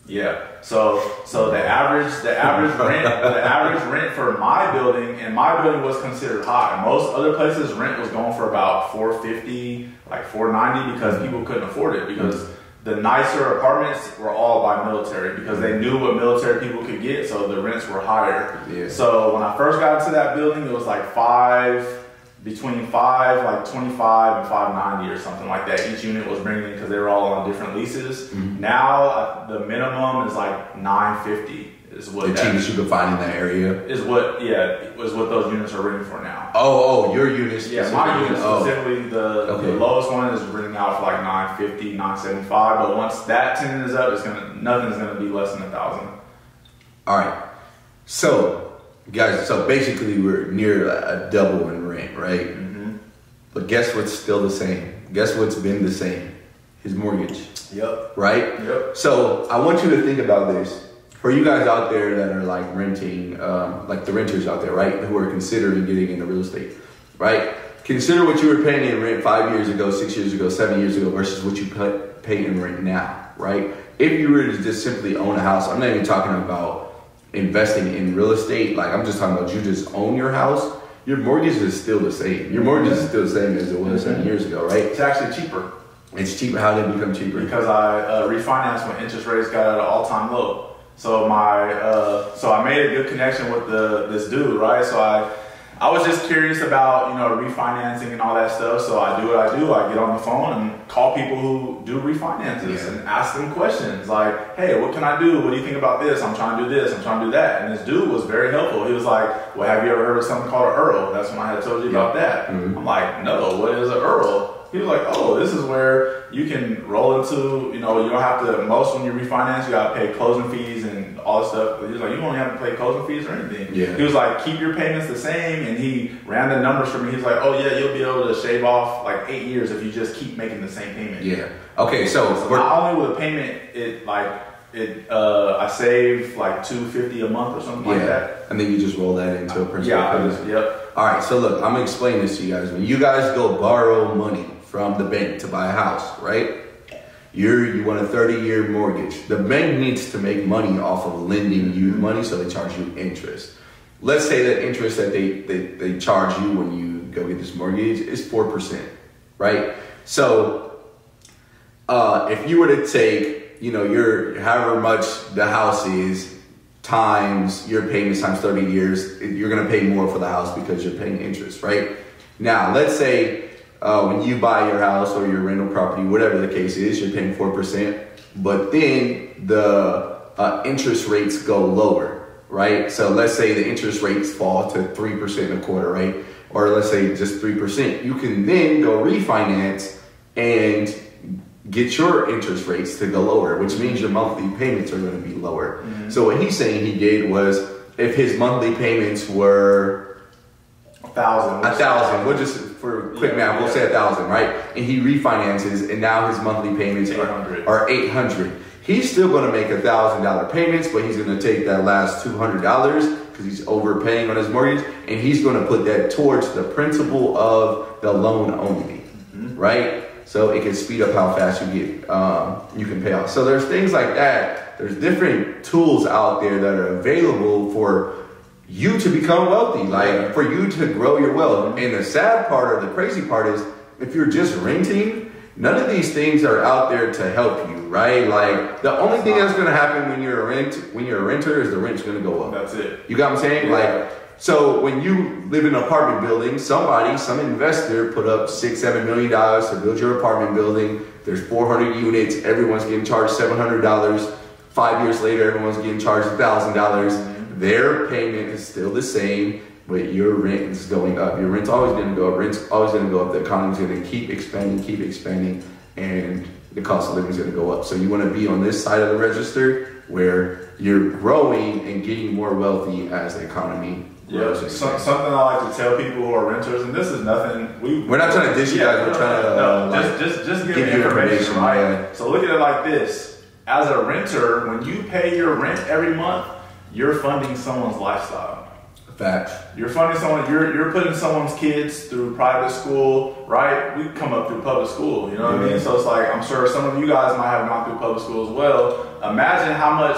Yeah. So the average rent for my building, and my building was considered high. Most other places rent was going for about $450, like $490, because people couldn't afford it, because the nicer apartments were all by military, because they knew what military people could get, so the rents were higher. Yeah. So when I first got into that building, it was like between $525 and $590 or something like that. Each unit was bringing, because they were all on different leases. Now the minimum is like $950 is what the cheapest you could find in that area is what those units are renting for now. Oh, your units. Yeah, my unit specifically, the lowest one is renting out for like $950, $975. But once that tenant is up, nothing's gonna be less than $1,000. All right. So, guys, basically we're near a double in rent, right? Mm-hmm. But guess what's still the same? Guess what's been the same? His mortgage. Yep. Right? Yep. So I want you to think about this. For you guys out there that are like renting, like the renters out there, right? Who are considering getting into real estate, right? Consider what you were paying in rent 5 years ago, 6 years ago, 7 years ago versus what you pay in rent now, right? If you were to just simply own a house, I'm not even talking about investing in real estate. Like I'm just talking about you just own your house. Your mortgage is still the same. Your mortgage is still the same as it was 7 years ago, right? It's actually cheaper. It's cheaper. How did it become cheaper? Because I refinanced when interest rates got at an all-time low. So I made a good connection with this dude, right? So I was just curious about, refinancing and all that stuff. So I do what I do. I get on the phone and call people who do refinances and ask them questions like, hey, what can I do? What do you think about this? I'm trying to do this. I'm trying to do that. And this dude was very helpful. He was like, well, have you ever heard of something called an URL? That's when I had told you about that. Mm-hmm. I'm like, no, what is an URL? He was like, oh, this is where you can roll into, you don't have to, when you refinance, you got to pay closing fees and all this stuff. He was like, you don't have to pay closing fees or anything. Yeah. He was like, keep your payments the same. And he ran the numbers for me. He's like, oh, yeah, you'll be able to shave off like 8 years if you just keep making the same payment. Yeah. Okay, so not only with a payment, I save like $250 a month or something like that. And then you just roll that into a principal payment. Yep. All right, so look, I'm going to explain this to you guys. When you guys go borrow money from the bank to buy a house, right? You want a 30-year mortgage. The bank needs to make money off of lending you money, so they charge you interest. Let's say that interest that they charge you when you go get this mortgage is 4%, right? So if you were to take, your however much the house is times your payments times 30 years, you're going to pay more for the house because you're paying interest, right? Now, let's say when you buy your house or your rental property, whatever the case is, you're paying 4%, but then the interest rates go lower, right? So let's say the interest rates fall to 3% a quarter, right? Or let's say just 3%. You can then go refinance and get your interest rates to go lower, which means your monthly payments are going to be lower. Mm-hmm. So what he's saying he did was, if his monthly payments were $1,000, we'll just, for quick math, we'll say 1,000, right? And he refinances, and now his monthly payments are $800. He's still going to make $1,000 payments, but he's going to take that last $200 because he's overpaying on his mortgage, and he's going to put that towards the principal of the loan only, right? So it can speed up how fast you can pay off. So there's things like that. There's different tools out there that are available for you to become wealthy, like for you to grow your wealth. And the sad part or the crazy part is, if you're just renting, none of these things are out there to help you, right? Like the only thing that's going to happen when you're a renter is the rent's going to go up. That's it. You got what I'm saying? Yeah. So when you live in an apartment building, some investor put up $6-7 million to build your apartment building. There's 400 units. Everyone's getting charged $700. 5 years later, everyone's getting charged $1,000. Their payment is still the same, but your rent is going up. Your rent's always going to go up. Rent's always going to go up. The economy's going to keep expanding, and the cost of living is going to go up. So you want to be on this side of the register where you're growing and getting more wealthy as the economy. Yeah, something I like to tell people who are renters, and this is nothing. We're not trying to dish you guys. We're trying to just give you information, right? Yeah. So look at it like this: as a renter, when you pay your rent every month, you're funding someone's lifestyle. Facts. You're funding someone. You're putting someone's kids through private school, right? We come up through public school. You know what I mean? So it's like, I'm sure some of you guys might have gone through public school as well. Imagine how much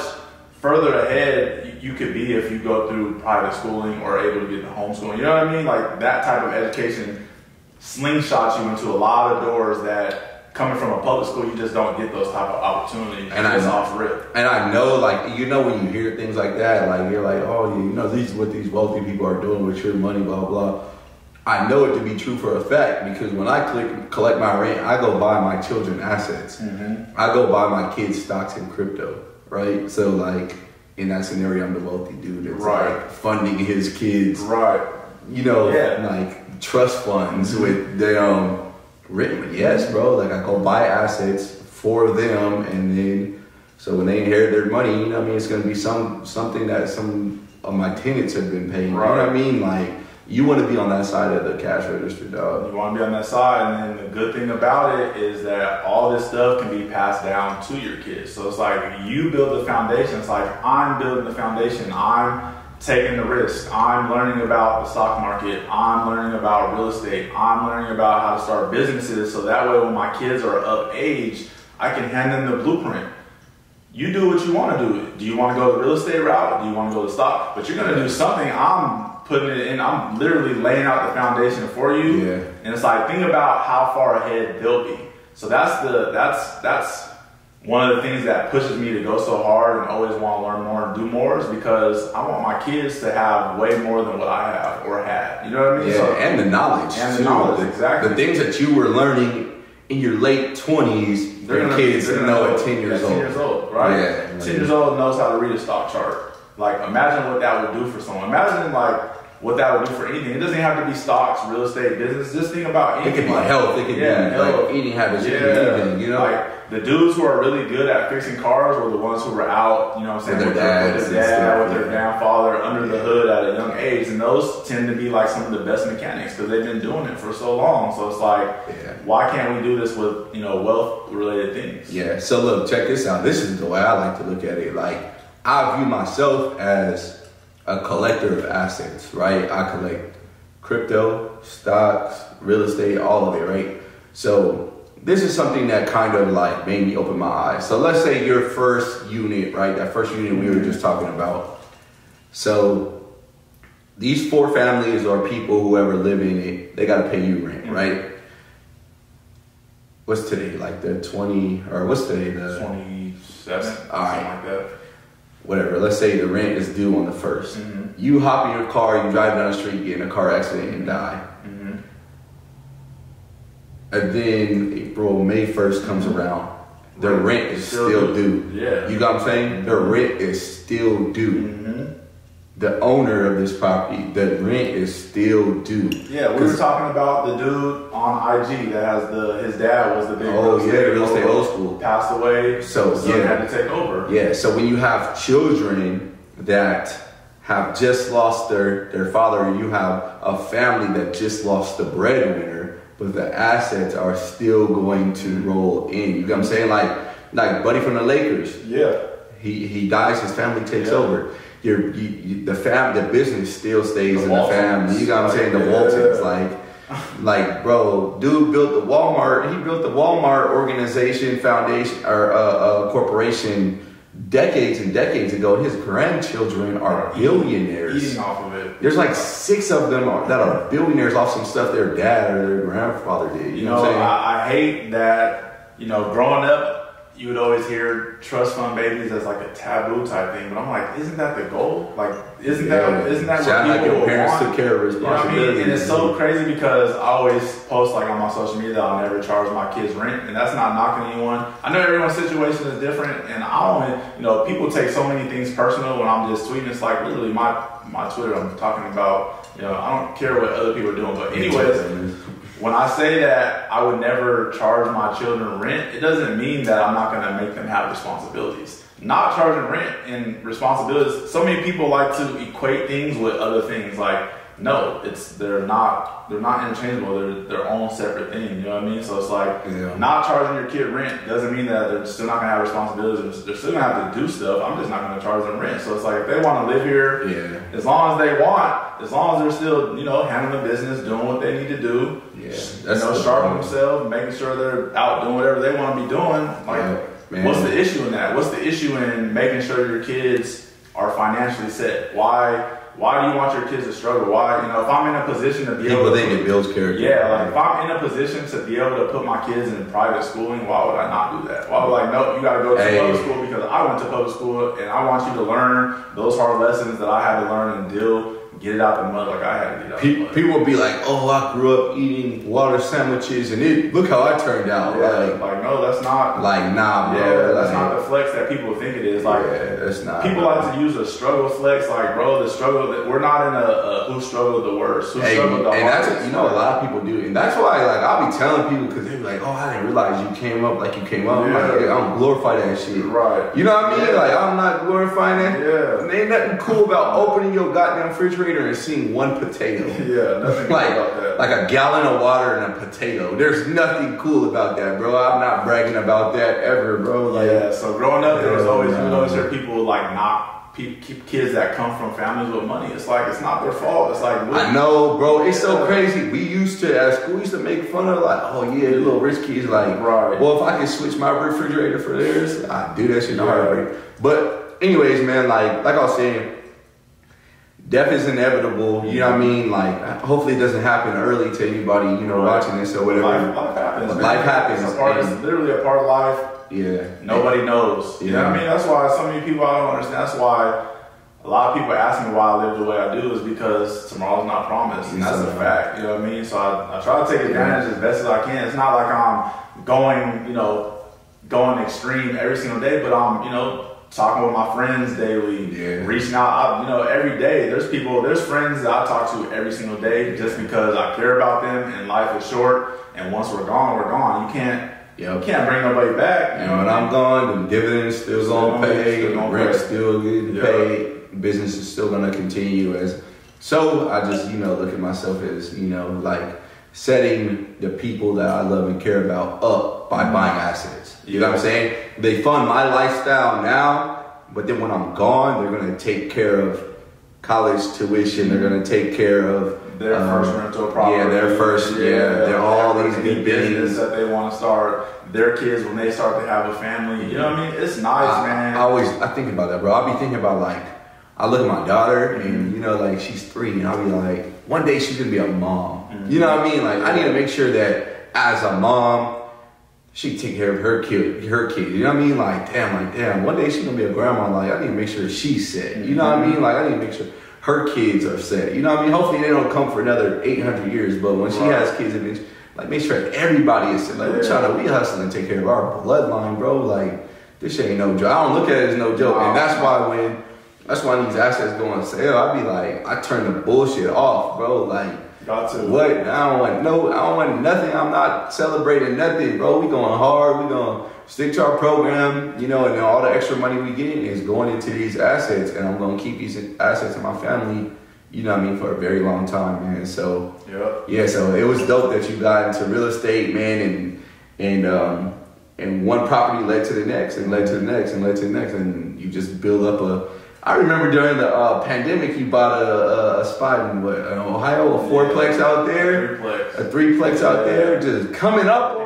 further ahead you could be if you go through private schooling or able to get the homeschooling. You know what I mean? Like that type of education slingshots you into a lot of doors that coming from a public school, you just don't get those type of opportunities. And off rip. And I know, like, when you hear things like that, like you're like, oh, this is what these wealthy people are doing with your money, blah, blah. I know it to be true for a fact, because when I collect my rent, I go buy my children assets. Mm-hmm. I go buy my kids stocks in crypto. Right? So like, in that scenario, I'm the wealthy dude that's Right. like funding his kids, Right. you know, Yeah. like trust funds with their written. Yes, bro. Like I go buy assets for them, and then so when they inherit their money, you know what I mean, it's gonna be something that some of my tenants have been paying. Right. You know what I mean? Like you want to be on that side of the cash register, dog. You want to be on that side, and then the good thing about it is that all this stuff can be passed down to your kids. So it's like you build the foundation. It's like I'm building the foundation. I'm taking the risk. I'm learning about the stock market. I'm learning about real estate. I'm learning about how to start businesses. So that way, when my kids are of age, I can hand them the blueprint. You do what you want to do. Do you want to go the real estate route? Do you want to go the stock? But you're going to do something. I'm putting it in. I'm literally laying out the foundation for you. Yeah. And it's like, think about how far ahead they'll be. So that's one of the things that pushes me to go so hard and always want to learn more and do more, is because I want my kids to have way more than what I have or had. You know what I mean? Yeah, So, and the knowledge. and the too. knowledge, exactly. The things that you were learning in your late 20s, your kids know at 10 years old. 10 years old, right? Yeah. 10 years old knows how to read a stock chart. Like, imagine what that would do for someone. Imagine, like, what that would do for anything. It doesn't have to be stocks, real estate, business. Just think about It anything. could be health. It could be health. like eating habits. It Yeah, could be anything, you know? like the dudes who are really good at fixing cars were the ones who were out, you know what I'm saying, With their dads with and their dad, stuff, with their yeah. grandfather, under the hood at a young age, and those tend to be like some of the best mechanics because they've been doing it for so long. So it's like, Yeah. why can't we do this with, you know, wealth related things? Yeah. So look, check this out. This is the way I like to look at it. Like I view myself as a collector of assets, right? I collect crypto, stocks, real estate, all of it, right? So this is something that kind of like made me open my eyes. So let's say your first unit, right? That first unit we were just talking about. So these 4 families or people, whoever live in it, they got to pay you rent, right? What's today? Like the 20, or what's today? The 27, All right. something like that. whatever. Let's say the rent is due on the 1st. Mm-hmm. You hop in your car, you drive down the street, get in a car accident and die. Mm-hmm. And then May 1st comes around. Their rent is still due. Yeah. You got what I'm saying? Their rent is still due. Mm-hmm. The owner of this property, the rent is still due. Yeah, we were talking about the dude on IG that has his dad was the big real estate old school. Passed away, So, so yeah. had to take over. Yeah, so when you have children that have just lost their father, you have a family that just lost the breadwinner, but the assets are still going to roll in. You know what I'm saying? Like Buddy from the Lakers. Yeah. He dies, his family takes Yeah. over. The business still stays The in the Waltons. family. You got what I'm saying? The Yeah. Waltons, like, bro, dude built the Walmart. He built the Walmart organization, foundation, or corporation decades and decades ago. His grandchildren are billionaires. Eating off of it. There's like 6 of them that are billionaires off some stuff their dad or their grandfather did. You know what I'm saying? I hate that, growing up, you would always hear trust fund babies as like a taboo type thing, but I'm like, isn't that the goal? Like, isn't that Sound what like people your parents want? took care of You know what I responsibilities. mean? And it's so crazy because I always post like on my social media that I'll never charge my kids rent, and that's not knocking anyone. I know everyone's situation is different, and I don't, people take so many things personal when I'm just tweeting. It's like literally my Twitter, I'm talking about, I don't care what other people are doing, but anyways, when I say that I would never charge my children rent, it doesn't mean that I'm not going to make them have responsibilities. Not charging rent and responsibilities, so many people like to equate things with other things. Like, no, they're not interchangeable. They're their own separate thing. You know what I mean? So it's like, not charging your kid rent doesn't mean that they're still not going to have responsibilities. They're still going to have to do stuff. I'm just not going to charge them rent. So it's like, if they want to live here, as long as they want, as long as they're still, handling the business, doing what they need to do, sharpening themselves, making sure they're out doing whatever they want to be doing. Like, what's the issue in that? What's the issue in making sure your kids are financially set? Why do you want your kids to struggle? Why, if I'm in a position to be able to... People think it builds character. Yeah, like if I'm in a position to be able to put my kids in private schooling, why would I not do that? Why would I, no, you got to go to public school because I went to public school and I want you to learn those hard lessons that I had to learn and deal get it out the mud like I had to get out the mud. People will be like, oh, I grew up eating water sandwiches and look how I turned out. Like no, that's not. Like, nah, bro. Yeah, that's not the flex that people think it is. Like, that's not. People like to use a struggle flex. Like, bro, the struggle, we're not in a who struggled the worst. Who struggled the hardest. That's, a lot of people do. And that's why, like, I'll be telling people, because they be like, oh, I didn't realize you came up like you came up. I'm like, I don't glorify that shit. Right. You know what I mean? Like, I'm not glorifying that. Yeah. And ain't nothing cool about opening your goddamn refrigerator and seeing one potato. Yeah, nothing like, cool about that. Like a gallon of water and a potato. There's nothing cool about that, bro. I'm not bragging about that ever, bro. Like, yeah, so growing up, there was always, you would always hear people like knock kids that come from families with money. It's like, it's not their fault. It's like, I know, bro. It's so crazy. We used to, at school, we used to make fun of, like, oh yeah, the little rich kids. Like, right. Well, if I could switch my refrigerator for theirs, I'd do that shit in a heartbeat. But anyways, man, like I was saying, death is inevitable. You know what I mean? Like, hopefully it doesn't happen early to anybody, you know, watching this or whatever. Life happens. Life happens. It's literally a part of life. Yeah. Nobody knows. You know what I mean? That's why so many people, I don't understand. That's why a lot of people ask me why I live the way I do, is because tomorrow's not promised. And that's a fact. You know what I mean? So I try to take advantage as best as I can. It's not like I'm going extreme every single day, but I'm, talking with my friends daily, reaching out, every day. There's friends that I talk to every single day just because I care about them, and life is short, and once we're gone, we're gone. You can't bring nobody back. And when I'm gone, the dividends still gonna pay, rent's still getting paid, business is still gonna continue. So I just, look at myself as, like setting the people that I love and care about up by buying assets. You know what I'm saying? They fund my lifestyle now, but then when I'm gone, they're gonna take care of college tuition. They're gonna take care of their first rental property. Yeah, their first. They're all these big business that they want to start. Their kids, when they start to have a family, you know what I mean? It's nice, man. I think about that, bro. I'll be thinking about, like, I look at my daughter and, like, she's 3, and I'll be like, one day she's gonna be a mom. Mm-hmm. You know what I mean? Like, I need to make sure that as a mom, she take care of her kid. You know what I mean? Like, damn, one day she's gonna be a grandma. Like, I need to make sure she's set. You know what I mean? Like, I need to make sure her kids are set. You know what I mean? Hopefully they don't come for another 800 years, but when she has kids, eventually, like, make sure everybody is set. Like, we hustling to take care of our bloodline, bro. Like, this shit ain't no joke. I don't look at it as no joke. And that's why when these assets go on sale, I be like, I turn the bullshit off, bro. Like, got to. What? I don't want nothing. I'm not celebrating nothing, bro. We going hard. We going to stick to our program, and then all the extra money we get is going into these assets, and I'm going to keep these assets in my family, for a very long time, man. So, so it was dope that you got into real estate, man, and one property led to the next, and led to the next, and led to the next, and you just build up I remember during the pandemic, you bought a spot in Ohio, a 4-plex out there, a 3-plex out there, just coming up.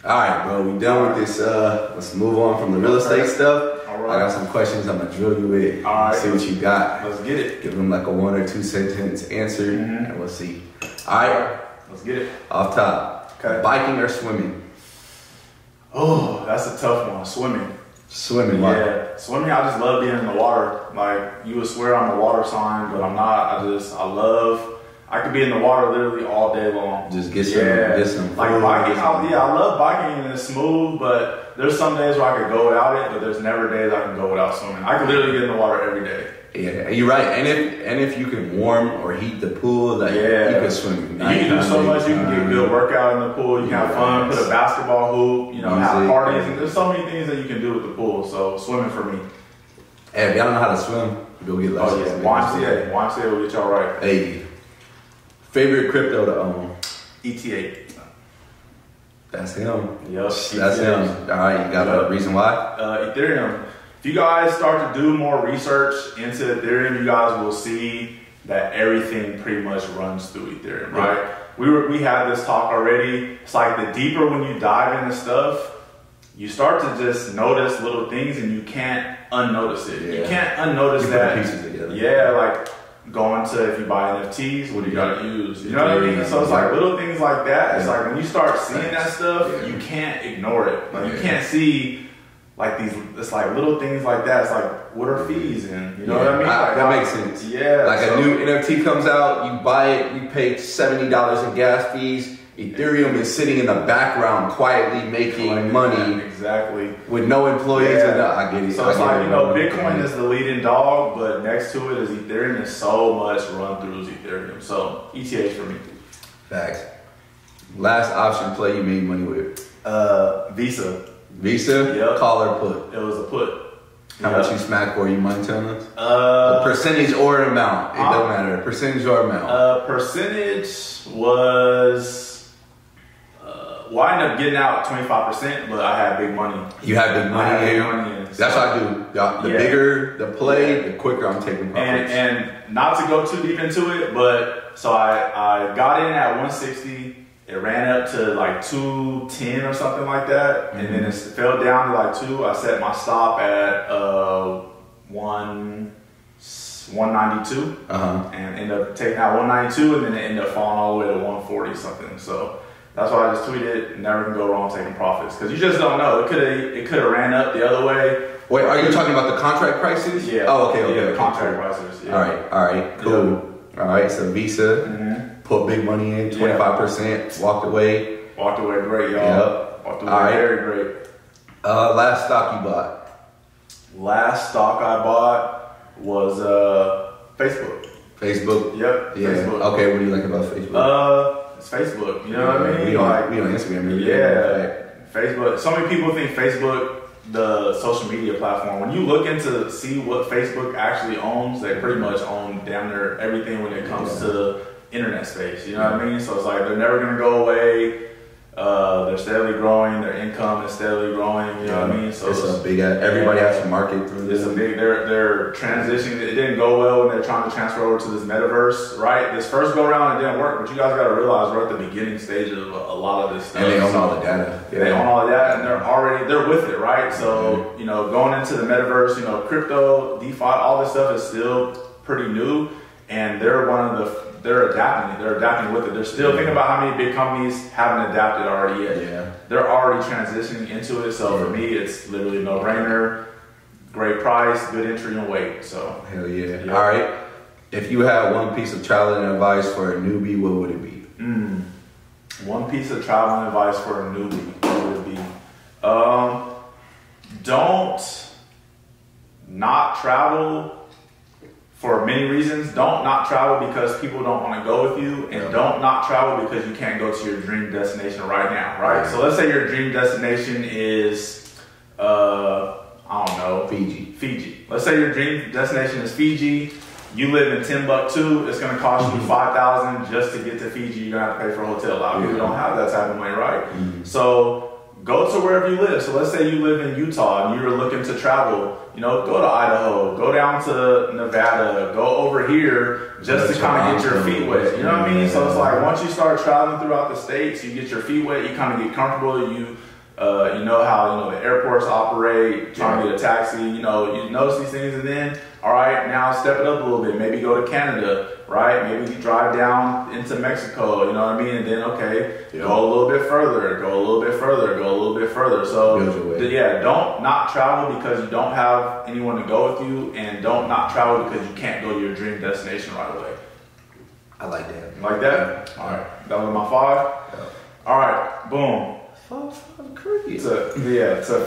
All right, bro, we done with this. Let's move on from the real estate stuff. All right. I got some questions I'm gonna drill you with. All right, see what you got. Let's get it. Give them like a 1 or 2 sentence answer, and we'll see. All right, let's get it. Off top. Okay. Biking or swimming? Oh, that's a tough one. Swimming, why? Yeah, swimming, I just love being in the water. Like, you would swear I'm a water sign, but I'm not. I could be in the water literally all day long. Just get some like food, biking, I love biking and it's smooth, but there's some days where I could go without it, but there's never days I can go without swimming. I could literally get in the water every day. Yeah, you're right. And if you can warm or heat the pool, like, you can swim. You can do so much. You can get a good workout in the pool. You can have fun, put a basketball hoop, have parties. And there's so many things that you can do with the pool. So swimming for me. Hey, if y'all don't know how to swim, go get lessons. Oh yeah, YMCA will get y'all right. Hey, favorite crypto to own? ETH. That's him. Yep. That's him. All right, you got a reason why? Ethereum. If you guys start to do more research into Ethereum, you guys will see that everything pretty much runs through Ethereum, right? We had this talk already. It's like the deeper when you dive into stuff, you start to just notice little things and you can't unnotice it. Yeah. You can't unnotice that. Put the pieces together. Yeah, like going to, if you buy NFTs, what do you gotta use? You know what I mean? So it's like little things like that. It's like when you start seeing that stuff, you can't ignore it. Like you can't see like these, it's like little things like that. It's like, what are fees? And you know what I mean? Like, that makes sense. Yeah. Like a new NFT comes out, you buy it, you pay $70 in gas fees. Ethereum is sitting in the background quietly making money. Exactly. With no employees. Yeah. And I get it. So it's like, Bitcoin is the leading dog, but next to it is Ethereum, and so much run through is Ethereum. So ETH for me. Facts. Last option play you made money with? Visa. Visa? Yep. Call or put? It was a put. How much you smack for? You mind telling us? A percentage or amount? It don't matter. Percentage or amount? Percentage was. Well, I ended up getting out 25%, but I had big money. You had big money in. So that's what I do. The bigger the play, the quicker I'm taking profits. And not to go too deep into it, but so I got in at 160. It ran up to like 210 or something like that, and then it fell down to like 2. I set my stop at 192, and ended up taking out 192, and then it ended up falling all the way to 140 something. So that's why I just tweeted, never can go wrong taking profits, because you just don't know. It could have ran up the other way. Wait, are you talking about the contract prices? Yeah. Oh, okay. The contract prices. Yeah. All right, cool. Yeah. All right, so Visa, put big money in, 25%, walked away. Walked away great, y'all. Yep. Walked away very great. Last stock you bought? Last stock I bought was Facebook. Facebook? Yep. Yeah. Facebook. Okay, what do you like about Facebook? It's Facebook. You know what I mean? We on Instagram. Yeah. Facebook. So many people think Facebook, the social media platform, when you look into see what Facebook actually owns, they pretty much own damn near everything when it comes to internet space. You know what I mean? So it's like they're never gonna go away. They're steadily growing. Their income is steadily growing. You know what I mean? So it's a big. Everybody has to market through this. It's a big. They're transitioning. It didn't go well when they're trying to transfer over to this metaverse, right? This first go around it didn't work, but you guys got to realize we're at the beginning stages of a lot of this stuff. And they own all the data. They own all of that, and they're with it, right? So going into the metaverse, crypto, DeFi, all this stuff is still pretty new, and they're they're adapting with it. They're still thinking about how many big companies haven't adapted already yet. Yeah. They're already transitioning into it. So for me, it's literally a no-brainer. Great price, good entry and weight. So hell yeah. All right. If you had one piece of traveling advice for a newbie, what would it be? One piece of traveling advice for a newbie, what would it be? Don't not travel. For many reasons. Don't not travel because people don't want to go with you, and don't not travel because you can't go to your dream destination right now, right? So let's say your dream destination is, I don't know, Fiji. Let's say your dream destination is Fiji. You live in Timbuktu. It's going to cost you $5,000 just to get to Fiji. You're going to have to pay for a hotel. A lot of people don't have that type of money, right? So go to wherever you live. So let's say you live in Utah and you're looking to travel, go to Idaho, go down to Nevada, go over here just to kind of get your feet wet. You know what I mean? So it's like once you start traveling throughout the states, you get your feet wet, you kind of get comfortable, you know how the airports operate, trying to get a taxi, you notice these things, and then all right, now step it up a little bit. Maybe go to Canada, right? Maybe you drive down into Mexico, you know what I mean? And then go a little bit further, go a little bit further, go a little bit further. So don't not travel because you don't have anyone to go with you, and don't not travel because you can't go to your dream destination right away. I like that. You like that? All right, that was my 5. Yeah. All right, boom. To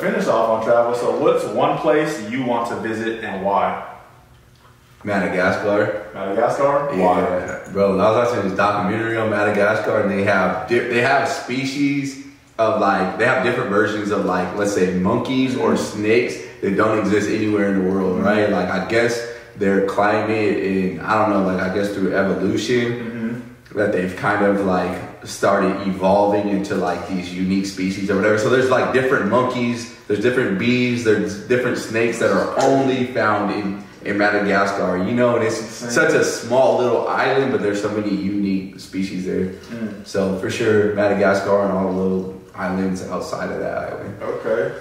finish off on travel, so what's one place you want to visit and why? Madagascar. Why? Yeah, bro. I was watching this documentary on Madagascar, and they have species of they have different versions of let's say monkeys or snakes that don't exist anywhere in the world, right? I guess their climate and I don't know, I guess through evolution that they've kind of started evolving into these unique species or whatever. So there's different monkeys, there's different bees, there's different snakes that are only found in Madagascar, and it's such a small little island, but there's so many unique species there. So for sure, Madagascar and all the little islands outside of that island. Okay.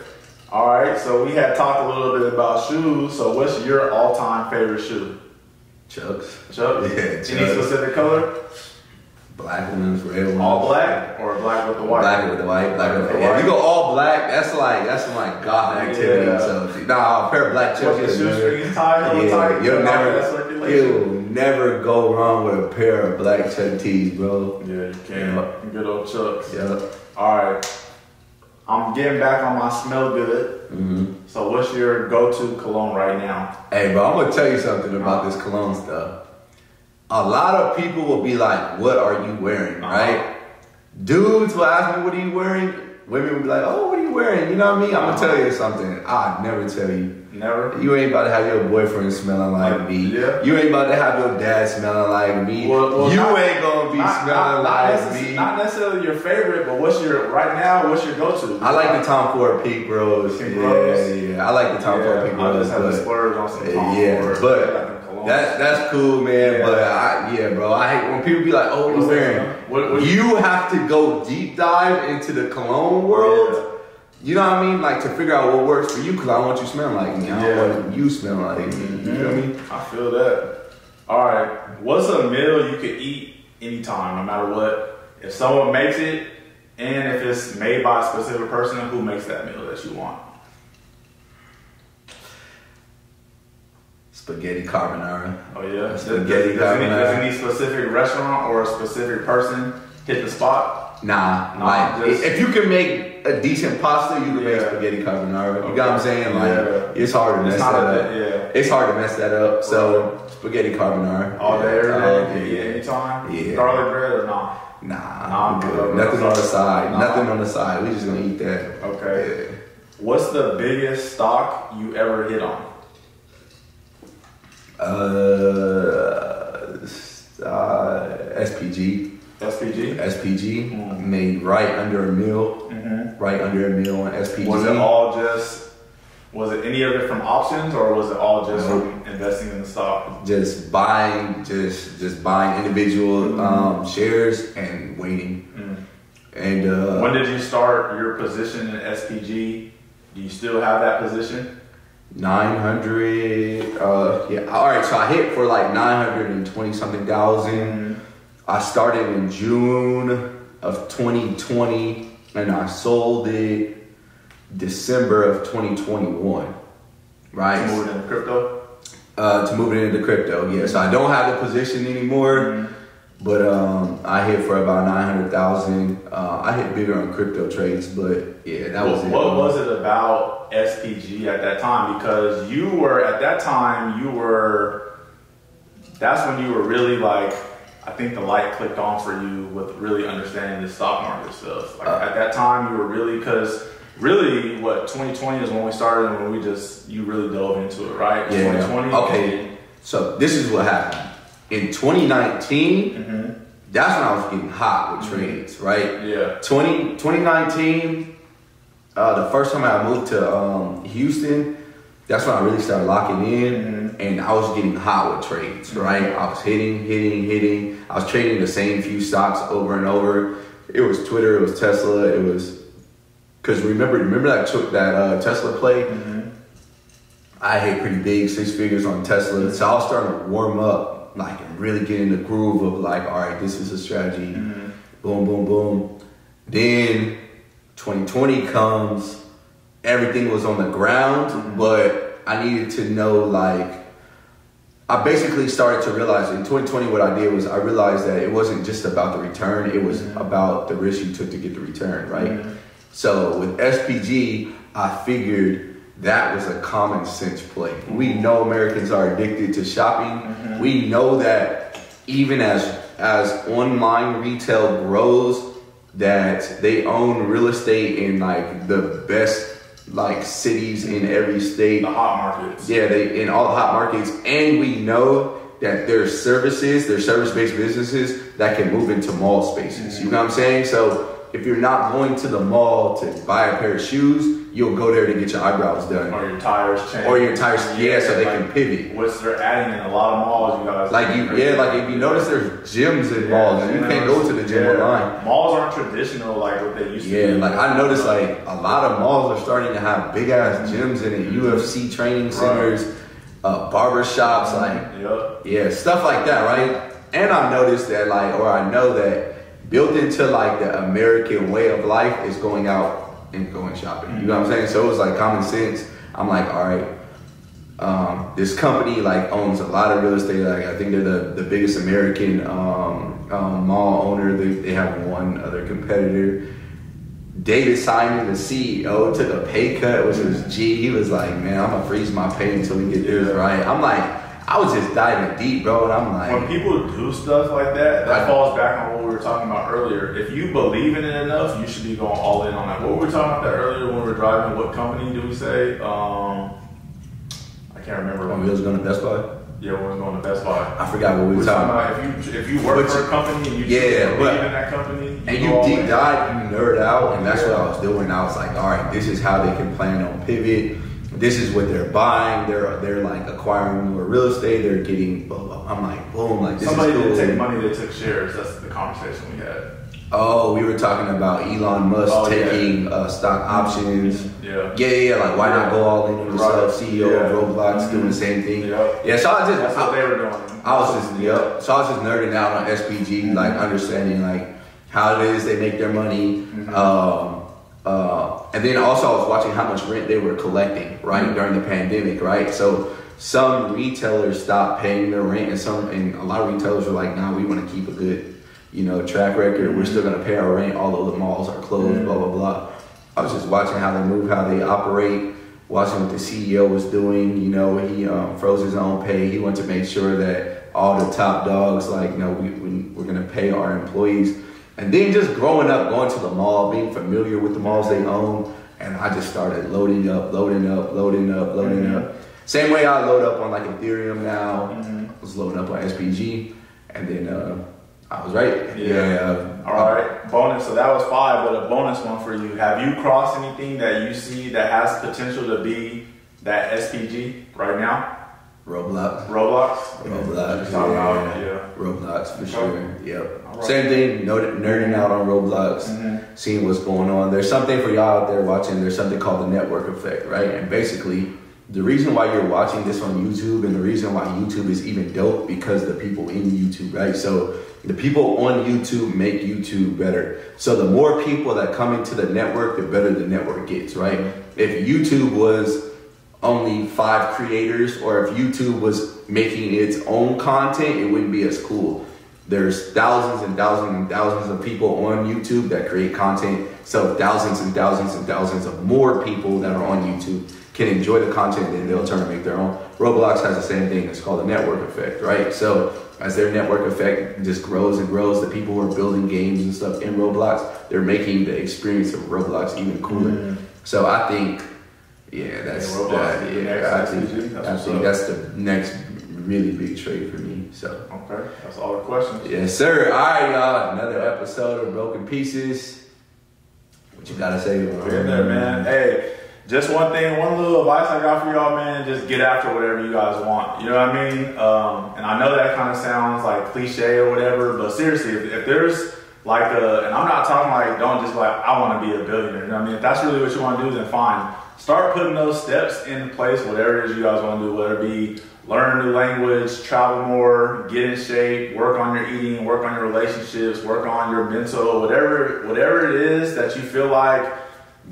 All right. So we had talked a little bit about shoes. So what's your all-time favorite shoe? Chucks. Chucks? Yeah, Chucks. Any specific color? Black ones, red ones. All black or black with the white? Black with the white. Black with the white. If you go all black, that's some goth activity. Yeah. So a pair of black Chuck With the shoestrings tied, you'll never go wrong with a pair of black Chuck tees, bro. Yeah, you can. Good old Chucks. Yeah. All right. I'm getting back on my smell good. Mm-hmm. So what's your go-to cologne right now? Hey, bro, I'm gonna tell you something about this cologne stuff. A lot of people will be like, "What are you wearing?" Right? Dudes will ask me, "What are you wearing?" Women will be like, "Oh, what are you wearing?" You know what I mean? I'm gonna tell you something. I'd never tell you. Never? You ain't about to have your boyfriend smelling like me. Yeah. You ain't about to have your dad smelling like me. Well, you ain't gonna be smelling like me. Not necessarily your favorite, but what's your go-to? I like the Tom Ford Pink Rose. Yeah. I like the Tom Ford Pink Rose. I just had to splurge on some Tom Ford. But that's cool, man. Yeah. But bro. I hate when people be like, "Oh, what are you wearing?" You have to go deep dive into the cologne world. Yeah. You know what I mean? Like to figure out what works for you, because I want you smelling like me. I don't want you smelling like me. You feel me? I feel that. All right. What's a meal you could eat anytime, no matter what? If someone makes it, and if it's made by a specific person, who makes that meal that you want? Spaghetti carbonara. Oh yeah. Spaghetti carbonara. Does any specific restaurant or a specific person hit the spot? Nah, if you can make a decent pasta, you can make spaghetti carbonara. You got what I'm saying? Like it's hard to mess that up. It's hard to mess that up. So spaghetti carbonara. All day, every day, anytime. Yeah. Garlic bread or not? Nah, good. Nothing on the side. Nothing on the side. We just gonna eat that. Okay. Yeah. What's the biggest stock you ever hit on? SPG. SPG? Made right under a mil. Right under a mil on SPG. Was it any of it from options, or was it all just from investing in the stock? Just buying individual shares and waiting. And when did you start your position in SPG? Do you still have that position? 900. All right. So I hit for like 920 something thousand. I started in June of 2020, and I sold it December of 2021. Right. To move it into crypto. To move it into crypto. Yeah. So I don't have the position anymore. But I hit for about 900,000. I hit bigger on crypto trades, but yeah, that was it. What was it about SPG at that time? Because that's when you were really like, I think the light clicked on for you with really understanding the stock market stuff. Like at that time, you were really, because really, 2020 is when we started and when you really dove into it, right? Yeah. 2020. Okay. So this is what happened. In 2019, that's when I was getting hot with trades, right? Yeah. 2019, the first time I moved to Houston, that's when I really started locking in, and I was getting hot with trades, right? I was hitting. I was trading the same few stocks over and over. It was Twitter, it was Tesla, it was, because remember that Tesla play? I hit pretty big, 6 figures on Tesla, so I was starting to warm up, like, and really get in the groove of like, all right, this is a strategy. Boom, boom, boom. Then 2020 comes, everything was on the ground, but I needed to know, like, I basically started to realize in 2020 what I did was I realized that it wasn't just about the return, it was about the risk you took to get the return, right? So with SPG, I figured that was a common sense play. We know Americans are addicted to shopping. We know that even as online retail grows, that they own real estate in like the best like cities in every state. The hot markets. Yeah, they in all the hot markets, and we know that there's service-based businesses that can move into mall spaces. You know what I'm saying? So if you're not going to the mall to buy a pair of shoes, you'll go there to get your eyebrows done. Or your tires changed. So they can pivot. Which they're adding in a lot of malls, you guys. Like if you notice there's gyms in malls, and you can't go to the gym online. Malls aren't traditional like what they used to be. Yeah, like I noticed like a lot of malls are starting to have big ass gyms in it, UFC training centers, barber shops, like stuff like that, right? And I noticed that I know that built into like the American way of life is going out and going shopping. You know what I'm saying? So it was like common sense. I'm like, all right, this company like owns a lot of real estate. Like I think they're the biggest American mall owner. They have one other competitor. David Simon, the CEO, took a pay cut, which was G. He was like, man, I'm gonna freeze my pay until we get this right. I'm like, I was just diving deep, bro, and I'm like, when people do stuff like that falls back on what we were talking about earlier. If you believe in it enough, you should be going all in on that. What were we talking about that earlier when we were driving? What company did we say? I can't remember. When we was going to Best Buy? Yeah, when we was going to Best Buy. I forgot what we were talking about. If you work for a company and you believe in that company, and you deep dive, you nerd out, and that's what I was doing. I was like, all right, this is how they can plan on pivot. This is what they're buying. They're like acquiring more real estate. They're getting. I'm like, boom, like this somebody is cool. didn't take money. They took shares. That's the conversation we had. Oh, we were talking about Elon Musk taking stock options. Yeah. Like, why not go all in on yourself? CEO of Roblox doing the same thing. Yeah. So that's what they were doing. I was just So I was just nerding out on SPG, like understanding like how it is they make their money. And then also I was watching how much rent they were collecting, right, during the pandemic, right? So some retailers stopped paying their rent, and a lot of retailers were like, nah, we want to keep a good, track record. We're still going to pay our rent, although the malls are closed, blah, blah, blah. I was just watching how they move, how they operate, watching what the CEO was doing. He froze his own pay. He wanted to make sure that all the top dogs, we're going to pay our employees. And then just growing up, going to the mall, being familiar with the malls they own, and I just started loading up. Same way I load up on like Ethereum now. I was loading up on SPG, and then I was right. Yeah. All right. Bonus. So that was 5, but a bonus one for you. Have you crossed anything that you see that has potential to be that SPG right now? Roblox. Roblox for sure. Yep. Right. Same thing, nerding out on Roblox, seeing what's going on. There's something for y'all out there watching. There's something called the network effect, right? And basically, the reason why you're watching this on YouTube and the reason why YouTube is even dope because the people in YouTube, right? So the people on YouTube make YouTube better. So the more people that come into the network, the better the network gets, right? If YouTube was only 5 creators, or if YouTube was making its own content, it wouldn't be as cool. There's thousands and thousands and thousands of people on YouTube that create content, so thousands and thousands and thousands of more people that are on YouTube can enjoy the content, then they'll turn and make their own. Roblox has the same thing. It's called a network effect, right? So as their network effect just grows and grows, the people who are building games and stuff in Roblox, they're making the experience of Roblox even cooler. So I think, I think that's the next really big trade for me. So okay, that's all the questions. Yes, sir. All right, y'all. Another episode of Broken Pieces. What you gotta say? We're in there, man. Hey, just one little advice I got for y'all, man. Just get after whatever you guys want. You know what I mean? And I know that kind of sounds like cliche or whatever, but seriously, if there's like and I'm not talking like don't just like I want to be a billionaire. You know what I mean? If that's really what you want to do, then fine. Start putting those steps in place, whatever it is you guys want to do, whether it be learn a new language, travel more, get in shape, work on your eating, work on your relationships, work on your mental, whatever it is that you feel like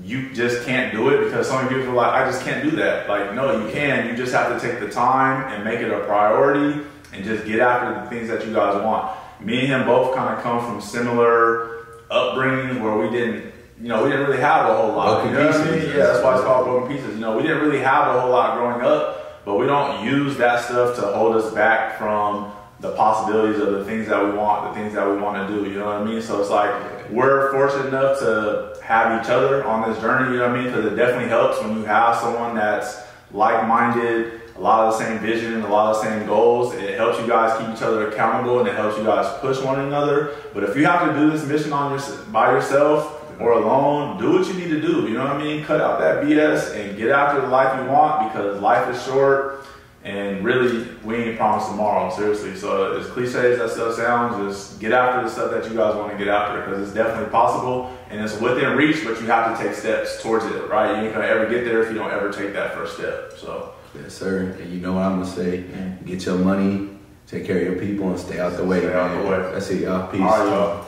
you just can't do it, because some people are like, I just can't do that. Like, no, you can. You just have to take the time and make it a priority and just get after the things that you guys want. Me and him both kind of come from similar upbringings where we didn't really have a whole lot. You know what I mean? Yeah, that's why it's called broken pieces. We didn't really have a whole lot growing up, but we don't use that stuff to hold us back from the possibilities of the things that we want, the things that we want to do. You know what I mean? So it's like we're fortunate enough to have each other on this journey. You know what I mean? Because it definitely helps when you have someone that's like-minded, a lot of the same vision, a lot of the same goals. It helps you guys keep each other accountable, and it helps you guys push one another. But if you have to do this mission by yourself or alone, do what you need to do. You know what I mean? Cut out that BS and get after the life you want, because life is short, and really, we ain't promised tomorrow, seriously. So as cliche as that stuff sounds, just get after the stuff that you guys want to get after, because it's definitely possible, and it's within reach, but you have to take steps towards it, right? You ain't gonna ever get there if you don't ever take that first step, so. Yes, sir. And you know what I'm gonna say? Get your money Take care of your people and stay out the way, Stay out man. the way. That's it, y'all. Peace. All right, y'all.